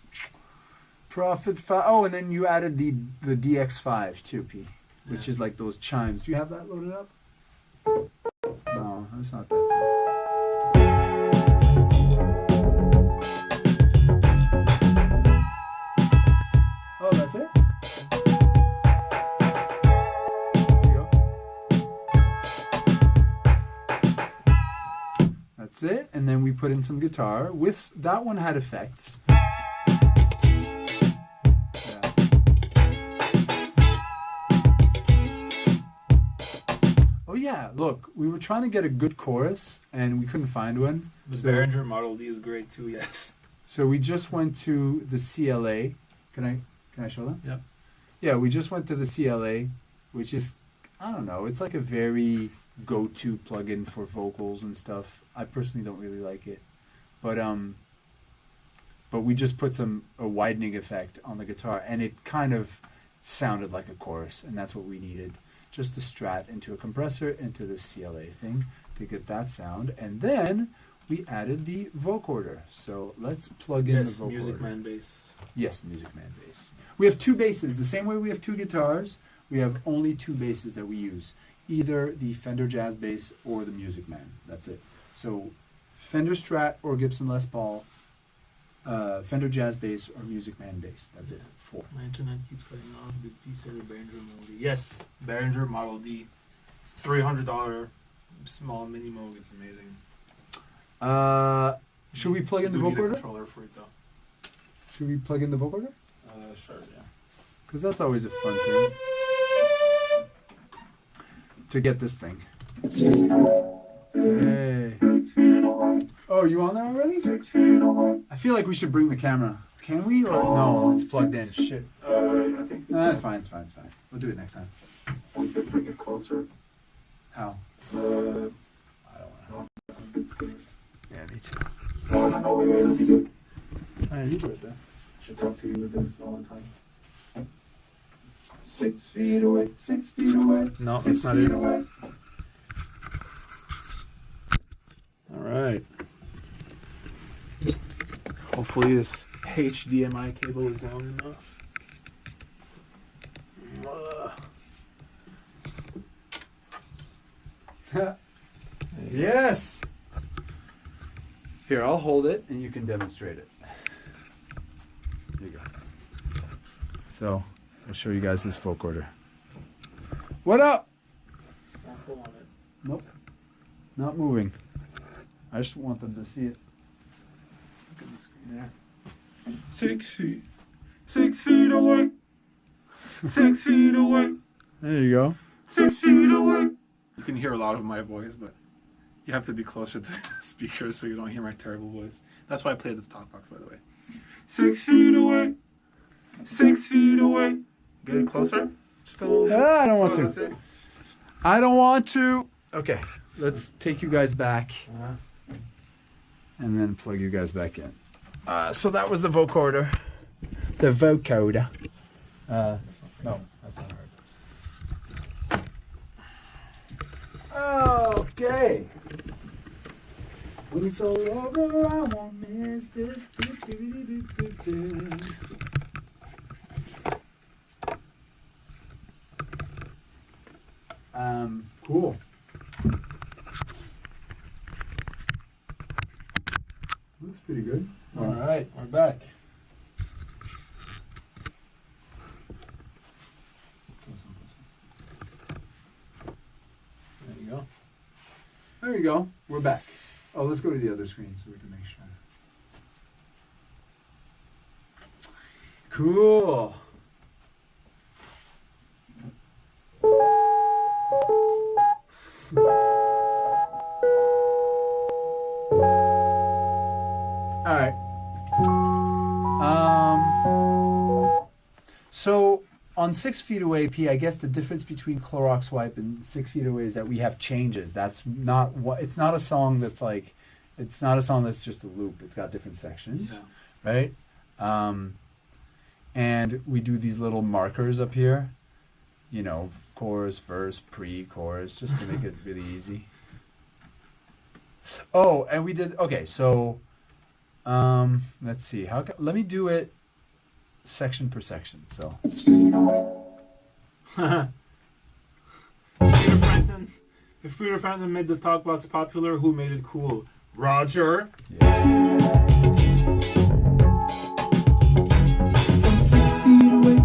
Prophet 5. Oh, and then you added the DX5 too, P, which is like those chimes. Do you have that loaded up? No, that's not that sound. Oh, that's it? There you go. That's it, and then we put in some guitar. With that one had effects. Oh yeah, look, we were trying to get a good chorus and we couldn't find one. The So- Behringer Model D is great too. Yes. So we just went to the CLA. Can I show them? Yep. Yeah, we just went to the CLA, which is, I don't know, it's like a very go-to plugin for vocals and stuff. I personally don't really like it, but we just put a widening effect on the guitar, and it kind of sounded like a chorus, and that's what we needed. Just a Strat into a compressor into the CLA thing to get that sound, and then we added the vocoder. So let's plug in the vocoder. Music Man bass. Yes, Music Man bass. We have two basses. The same way we have two guitars, we have only two basses that we use. Either the Fender Jazz bass or the Music Man. That's it. So Fender Strat or Gibson Les Paul, Fender Jazz bass or Music Man bass. That's it. 4. My internet keeps cutting off. Did you say the Behringer Model D? Yes, Behringer Model D. It's $300 small mini Moog. It's amazing. Should we plug in the You do need a vocoder? controller for it though. Should we plug in the vocoder? Sure, yeah. Because that's always a fun thing. To get this thing. Hey. Oh, you on there already? I feel like we should bring the camera. Can we? Or no, it's plugged in. Shit. I think No, it's fine, it's fine, it's fine. We'll do it next time. we could bring it closer. How? Uh, I don't know. Yeah, me too. Alright, you do it then. Should talk to you with this all the time. 6 feet away, 6 feet away. No, 6 that's not feet it. away. All right. Hopefully this HDMI cable is long enough. Yes! Here, I'll hold it and you can demonstrate it. There you go. So, I'll show you guys this vocoder. What up? Don't pull on it. Nope. Not moving. I just want them to see it. Look at the screen there. 6 feet. 6 feet away. 6 feet away. There you go. 6 feet away. You can hear a lot of my voice, but you have to be closer to the speakers so you don't hear my terrible voice. That's why I played the talk box, by the way. 6 feet away. 6 feet away. Getting closer? Just a little bit. I don't want Oh, to. that's it. I don't want to. Okay, let's take you guys back and then plug you guys back in. So that was the vocoder. The vocoder. No, that's not hard. Okay. When it's all over, I won't miss this. Cool. Looks pretty good. All right, we're back. There you go. There you go. We're back. Oh, let's go to the other screen so we can make sure. Cool. All right. So on 6 feet away, P, I guess the difference between Clorox wipe and 6 feet away is that we have changes. That's not what. It's not a song that's like. It's not a song that's just a loop. It's got different sections, right? And we do these little markers up here. You know, chorus, verse, pre-chorus, just to make it really easy. Oh, and we did. Okay, so. Let's see. Let me do it section per section. So. If Peter Frampton made the talk box popular, who made it cool? Roger. Yes. From 6 feet away,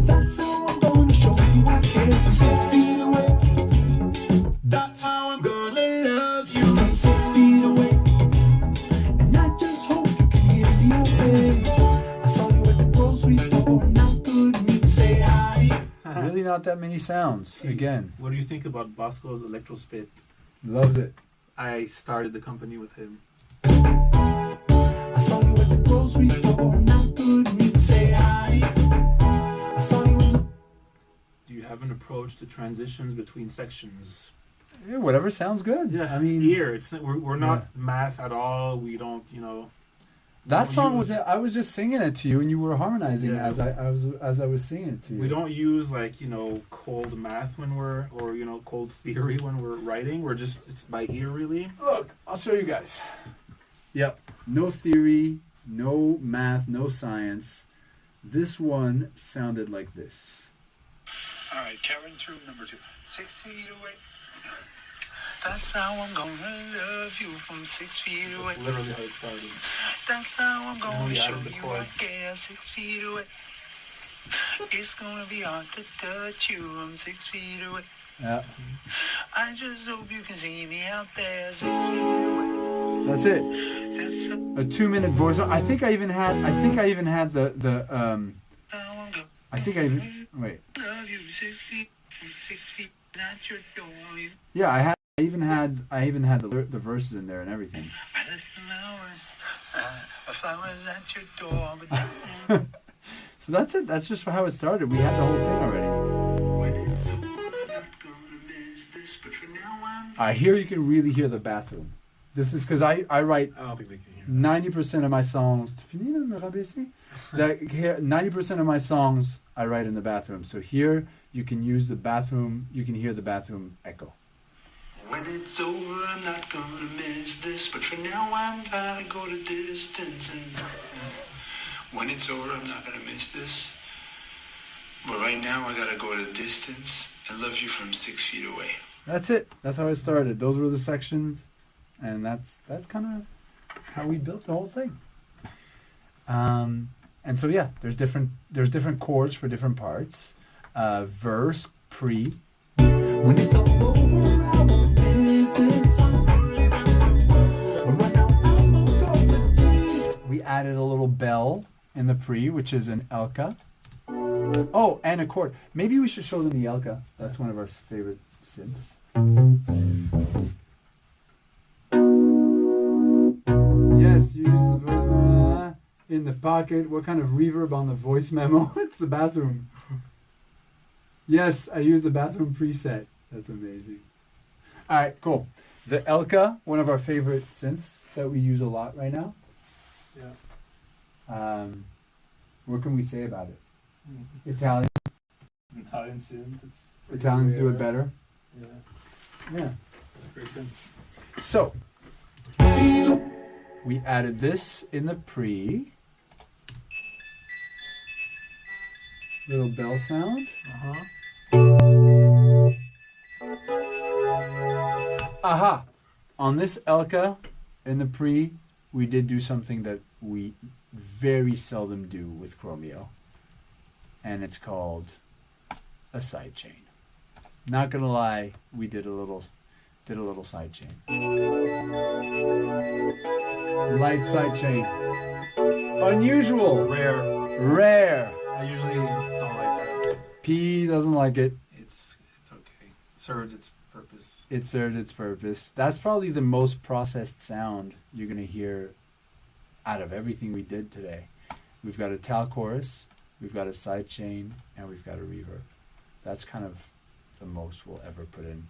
that's how I'm gonna show you I care. From 6 feet away, that's how I'm gonna love you. From 6 feet away, and I just hope you can hear me okay. I saw you at the grocery store, not good, me say hi. Really out that many sounds. Again, What do you think about Bosco's Electro Spit? loves it. I started the company with him. I saw you at the grocery store, not good, and you'd say hi. I saw you in the Do you have an approach to transitions between sections? Yeah, whatever sounds good. I mean, here it's we're not math at all. We don't, that song was. use- I was just singing it to you, and you were harmonizing Yeah. as I was singing it to you. We don't use cold math when we're cold theory when we're writing. It's by ear really. Look, I'll show you guys. Yep. No theory, no math, no science. This one sounded like this. All right, Karen, tune number 2. 6 feet away. That's how I'm gonna love you from 6 feet away. That's literally how it started. That's how I'm gonna we show added the you I chords. care 6 feet away. It's gonna be hard to touch you from 6 feet away. Yeah, I just hope you can see me out there 6 feet away. that's it. That's A 2-minute voice. I think I even had the how I'm gonna I think I even wait. love you 6 feet from 6 feet at your door. Yeah, I even had the verses in there and everything. I left flowers at your door, but So that's it. That's just how it started. We had the whole thing already. when it's over, I'm not gonna miss this. But for now, I'm Here you can really hear the bathroom. This is because I write I don't think they can hear. 90% of my songs. That 90% of my songs I write in the bathroom. So here you can use the bathroom. You can hear the bathroom echo. when it's over, I'm not gonna miss this. But for now, I'm gotta go the distance. And when it's over, I'm not gonna miss this. But right now, I gotta go the distance and love you from 6 feet away. That's it. That's how it started. Those were the sections, and that's kind of how we built the whole thing. And so yeah, there's different chords for different parts. Verse, pre. When it's all over, I won't miss this. But right now, I'm gonna go the distance. We added a little bell in the pre, which is an Elka. Oh, and a chord. Maybe we should show them the Elka. That's one of our favorite synths. Yes, you use the voice memo in the pocket. What kind of reverb on the voice memo? It's the bathroom. Yes, I used the bathroom preset. That's amazing. All right, cool. The Elka, one of our favorite synths that we use a lot right now. Yeah. What can we say about it? Italian. Italian synth. It's pretty Italians do rare. it better. Yeah, Yeah. it's a great synth. So, we added this in the pre. Little bell sound. Aha! On this Elka in the pre, we did do something that we very seldom do with Chromeo. And it's called a sidechain. Not gonna lie, we did a little sidechain. Light sidechain. Unusual. Rare. I usually don't like that. P doesn't like it. It's okay. It serves its purpose. It served its purpose. That's probably the most processed sound you're going to hear out of everything we did today. We've got a tal chorus, we've got a sidechain, and we've got a reverb. That's kind of the most we'll ever put in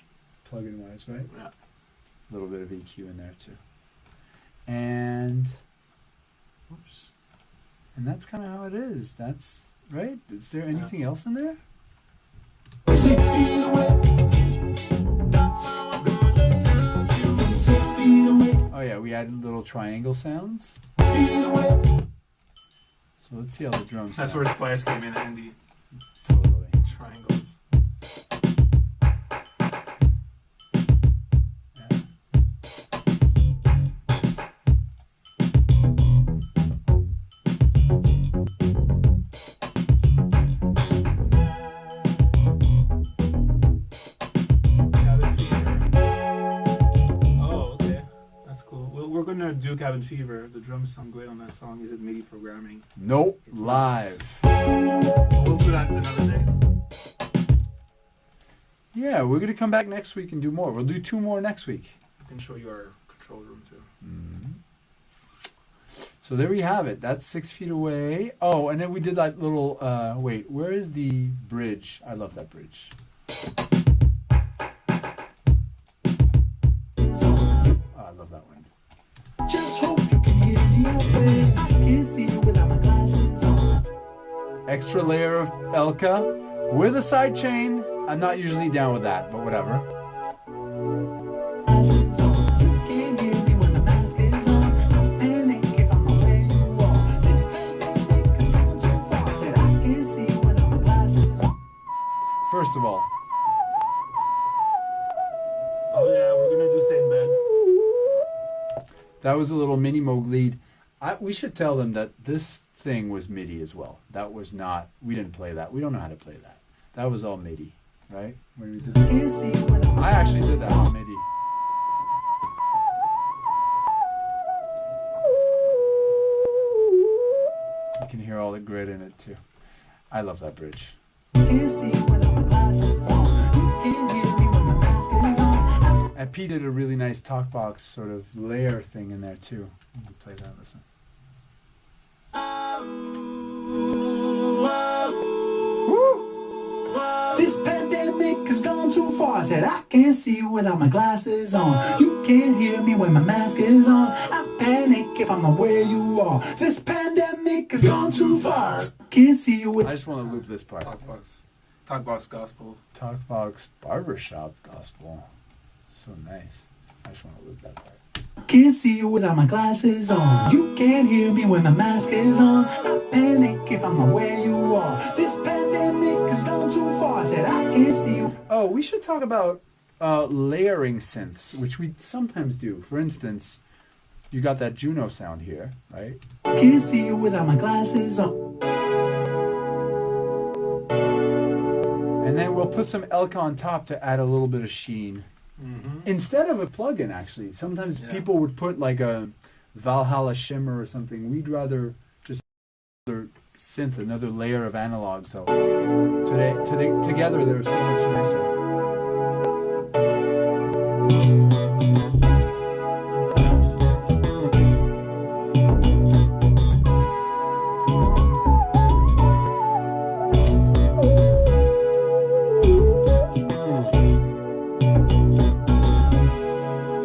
plug-in wise, right? Yeah. A little bit of EQ in there too. And whoops. And that's kind of how it is. That's right. Is there anything else in there? 6 feet away. That's how I'm gonna love you from 6 feet away. Oh yeah, we added little triangle sounds. 6 feet away. So let's see how the drums That's sound. where Splice came in handy. Totally. Triangles. Oh, okay. That's cool. Well, we're gonna do Cabin Fever. The drums sound great on that song. Is it MIDI programming? Nope. It's Live. We'll do that another day. Yeah, we're gonna come back next week and do more. We'll do 2 more next week. I can show you our control room too. So there we have it. That's 6 feet away. Oh, and then we did that little. Wait, where is the bridge? I love that bridge. Oh, I love that one. Just hope you can hear me away. I can't see you without my glasses on. Extra layer of Elka with a side chain. I'm not usually down with that, but whatever. Glasses on. You can't hear me when the mask is on. I panic if I'm not where you are. This pandemic has gone too far. Said I can't see you without my glasses on. First of all, Oh yeah, we're gonna just stay in bed. that was a little mini Moog lead. We should tell them that this thing was MIDI as well. That was not. We didn't play that. We don't know how to play that. That was all MIDI, right? When we did that. Can't see you without my I actually did that glasses on MIDI. You can hear all the grit in it too. I love that bridge. Can't see you without my glasses on. You can't hear me when my mask is on. And P did a really nice talk box sort of layer thing in there too. Let me play that. Listen. This pandemic has gone too far. I said I can't see you without my glasses on. You can't hear me when my mask is on. I panic if I'm not where you are. This pandemic has gone too far. Can't see you with. I just want to loop this part. Talk box gospel. Talk box barbershop gospel. So nice. I just want to loop that part. Can't see you without my glasses on. You can't hear me when my mask is on. I panic if I'm not where you are. This pandemic has gone too far. I said I can't see you. Oh, we should talk about layering synths, which we sometimes do. For instance, you got that Juno sound here, right? Can't see you without my glasses on. And then we'll put some Elka on top to add a little bit of sheen. Instead of a plugin, actually. Sometimes people would put like a Valhalla shimmer or something. We'd rather just another synth, another layer of analog. So together they're so much nicer.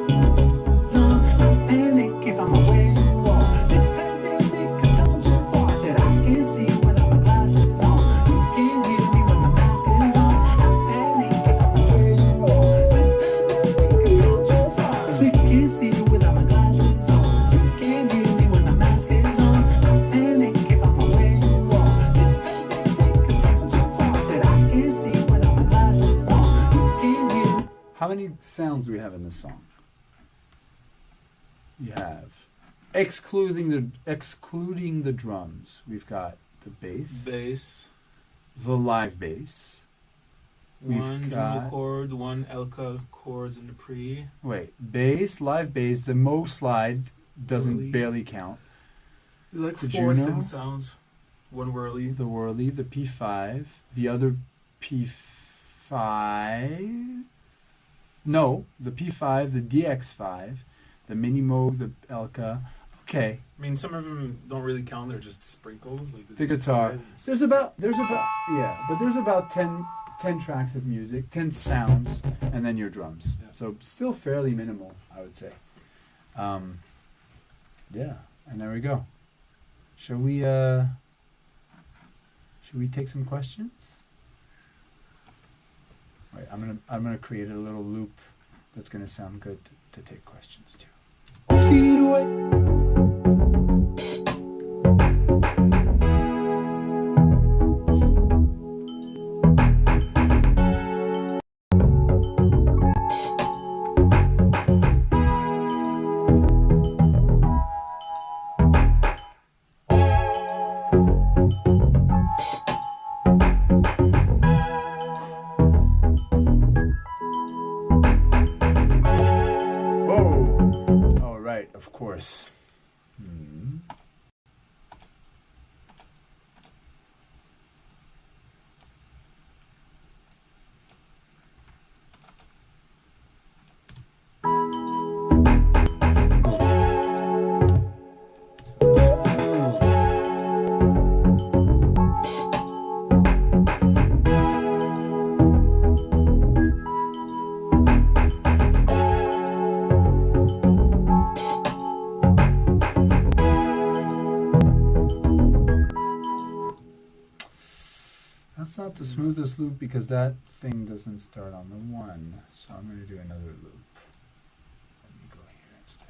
I panic if I'm not where you are. This pandemic has gone too far. I said I can't see you without my glasses on. You can't hear me when my mask is on. I panic if I'm not where you are. This pandemic has gone too far. Said can't see you without my glasses on. You can't hear me when my mask is on. I panic if I'm not where you are. This pandemic has gone too far. I said I can't see you without my glasses on. You can't hear me. How many sounds do we have in this song? You have excluding the drums. We've got the bass, the live bass. We've One got- Juno chord, one Elka chords in the pre. Wait, bass, live bass. The Mo slide doesn't Whirly. barely count. Like The four Juno? synth sounds. One whirly. The whirly, the P5, the other P5. No, the P5, the DX5, the Mini Moog, the Elka. Okay, I mean, some of them don't really count. They're just sprinkles. Like the guitar. It's- There's about but there's about 10 tracks of music, 10 sounds, and then your drums. Yeah. So still fairly minimal, I would say. Yeah, and there we go. Shall we take some questions? Wait, I'm gonna create a little loop that's gonna sound good to take questions too. 6 feet away. Whoa! All right, of course. Hmm. That's not the smoothest loop because that thing doesn't start on the 1. So I'm going to do another loop. Let me go here instead.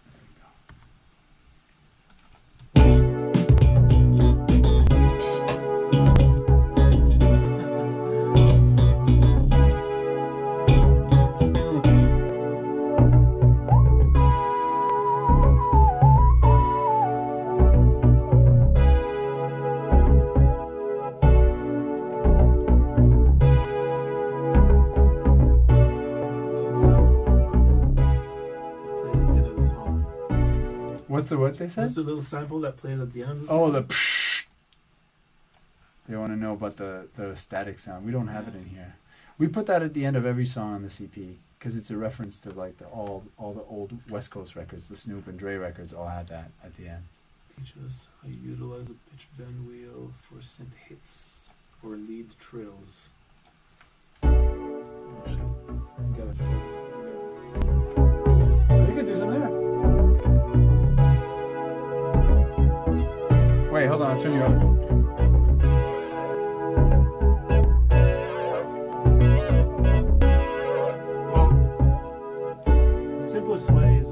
There we go. What's the what they said? That's the little sample that plays at the end of the Oh, song. the psh. They want to know about the static sound. We don't have it in here. We put that at the end of every song on the CP because it's a reference to like all the old West Coast records, the Snoop and Dre records all had that at the end. Teach us how you utilize the pitch bend wheel for synth hits or lead trills. Oh, shit. Got it focused. You could do something there. Wait, hold on, I'll turn you up. Well, the simplest way is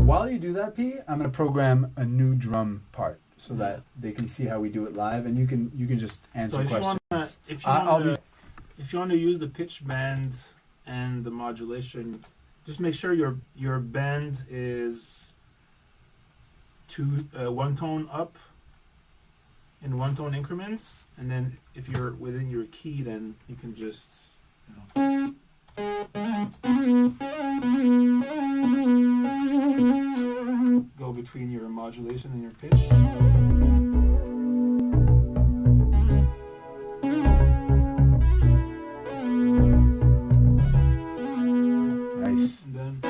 While you do that, P, I'm gonna program a new drum part so that they can see how we do it live, and you can just answer so if questions. if you want to use the pitch bend and the modulation, just make sure your bend is one tone up in one tone increments, and then if you're within your key, then you can just go between your modulation and your pitch. Nice. And then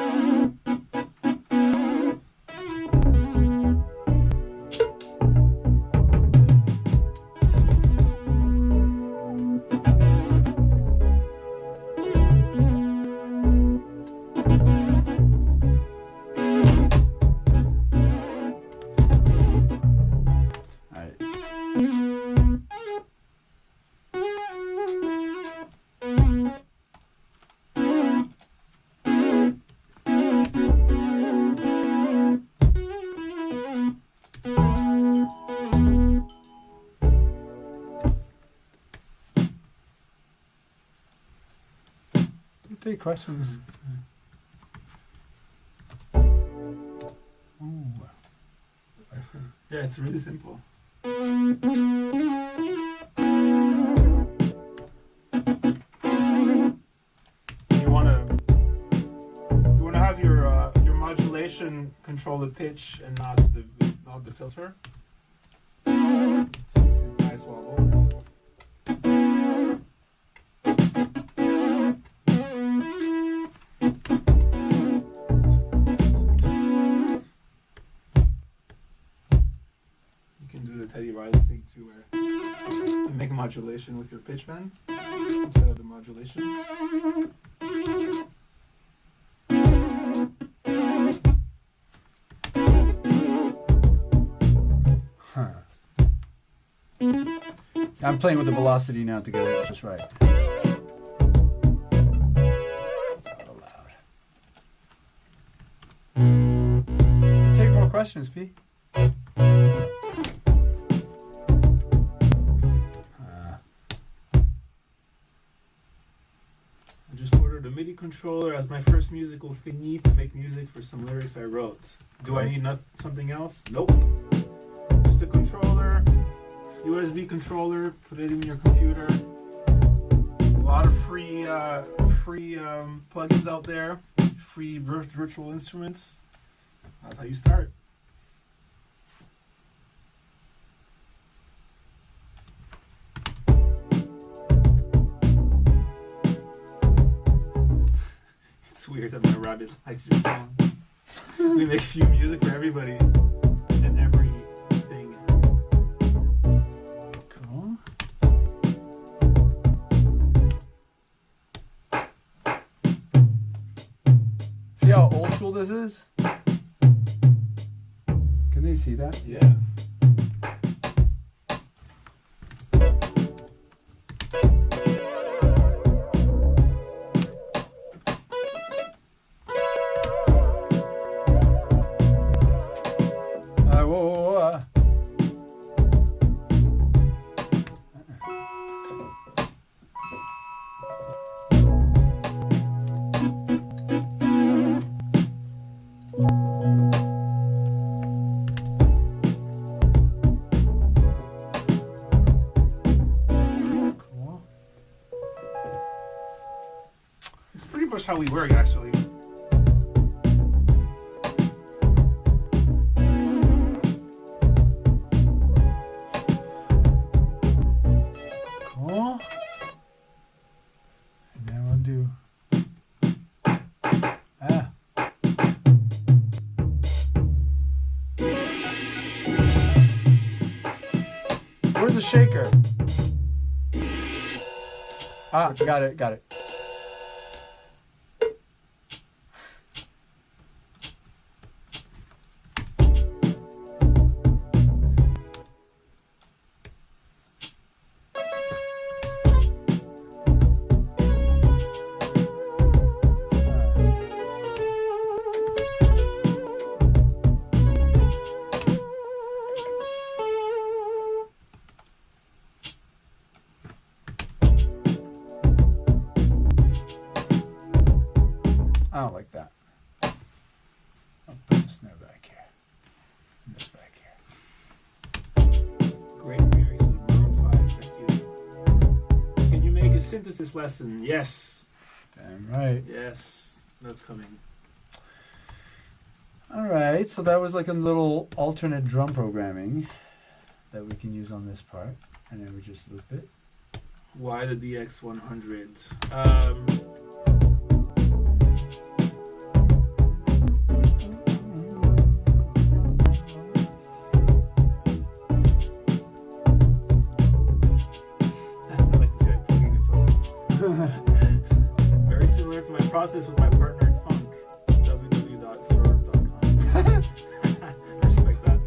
All right. We'll take questions. Ooh. yeah, it's really simple. You wanna have your modulation control the pitch and not the filter. It's a nice wobble. You can do the Teddy Riley thing too, where you make a modulation with your pitch bend instead of the modulation. Huh. I'm playing with the velocity now to get it just right. That's out loud. Take more questions, P. I just ordered a MIDI controller as my first musical thingy to make music for some lyrics I wrote. Do I need something else? Nope. Just a controller, USB controller, put it in your computer. A lot of free plugins out there, free virtual instruments. That's how you start. It's weird that my rabbit likes your song. We make music for everybody and everything. this is? Can they see that? Yeah. Whoa. Cool. It's pretty much how we work, actually. Cool. And then we'll do. Ah. Where's the shaker? Ah, got it, got it. I don't like that. I'll put the snare back here. And this back here. Great Mary to the Maroon 5. Thank you. Can you make a synthesis lesson? Yes. Damn right. Yes. That's coming. Alright, so that was like a little alternate drum programming that we can use on this part. And then we just loop it. Why the DX100? I like this guy playing guitar. Very similar to my process with my partner in funk. www.swerve.com. Respect that.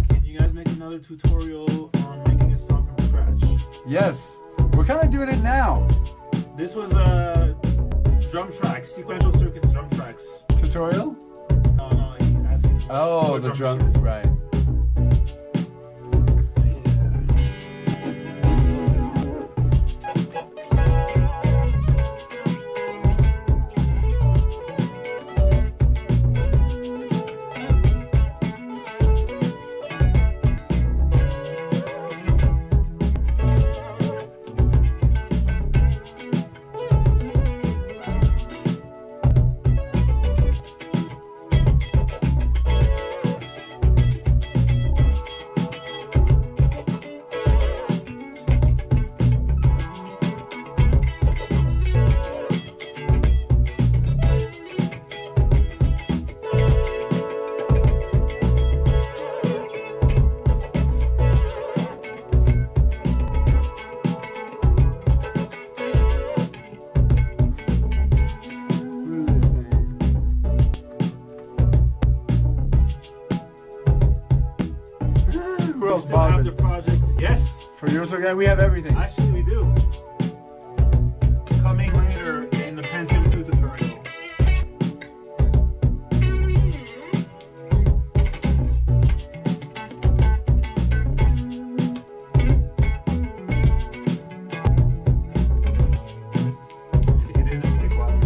Can you guys make another tutorial on making a song from scratch? Yes, we're kind of doing it now. This was drum tracks, sequential circuits drum tracks. Tutorial? No, he asked me Oh, what the drum drum, machine is. right. Who else, Still have Bob? the project. Yes, For yours, okay, we have everything. actually we do. Coming later in the Pentium 2 tutorial. It is a big one.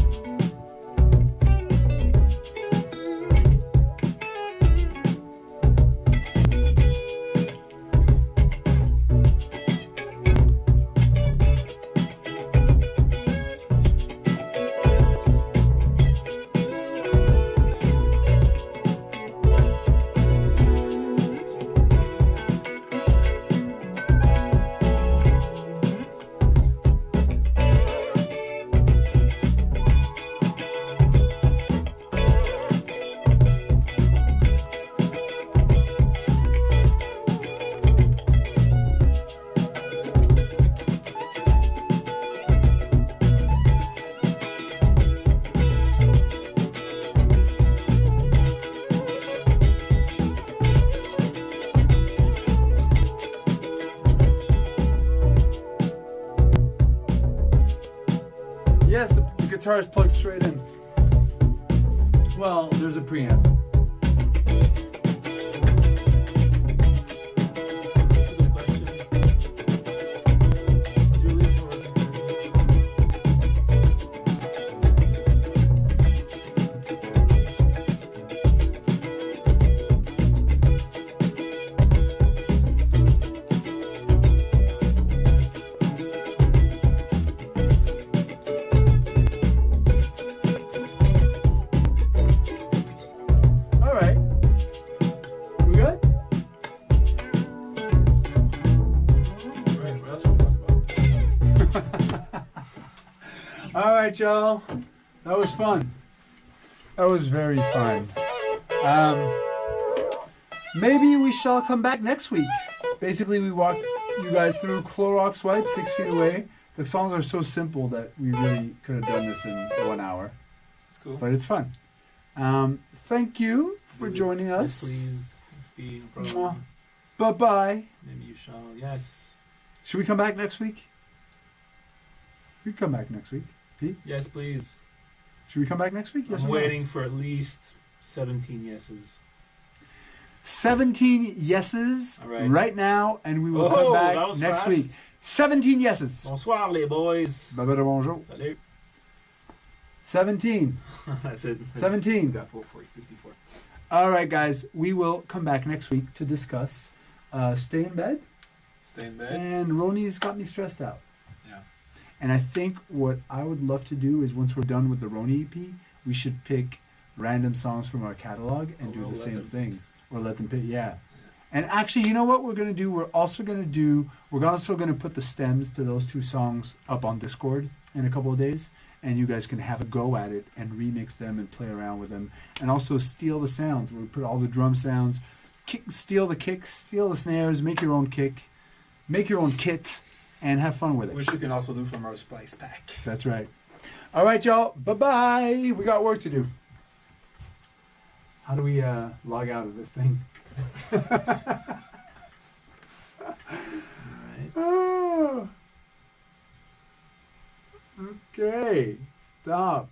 guitar is plugged straight in. Well, there's a preamp. All right. We good? Right, what else are we talking about? All right, y'all. That was fun. That was very fun. Maybe we shall come back next week. Basically, we walked you guys through Clorox Wipe, 6 Feet Away. The songs are so simple that we really could have done this in 1 hour. It's cool. But it's fun. Thank you for joining Yes, us. please. It's been no Mwah. problem. Bye-bye. Maybe you shall. Yes. Should we come back next week? We can come back next week. Pete, Yes, please. should we come back next week? Yes I'm or no? waiting for at least 17 yeses. 17 yeses All right. right now, and we will Oh, come that back was next fast. week. 17 yeses. Bonsoir, les boys. Bye-bye, bonjour. Salut. 17. That's it. 17. Got 54. All right, guys. We will come back next week to discuss Stay in Bed. Stay in bed. And Roni's got me stressed out. Yeah. And I think what I would love to do is once we're done with the Roni EP, we should pick random songs from our catalog and do we'll the let same them thing. Or let them pick, yeah. And actually, you know what we're going to do? We're also going to put the stems to those two songs up on Discord in a couple of days. And you guys can have a go at it and remix them and play around with them. And also steal the sounds. We'll put all the drum sounds, steal the kicks, steal the snares, make your own kick, make your own kit, and have fun with it. Which you can also do from our Splice pack. That's right. All right, y'all. Bye-bye. We got work to do. How do we log out of this thing? Alright. Ah. Okay. Stop.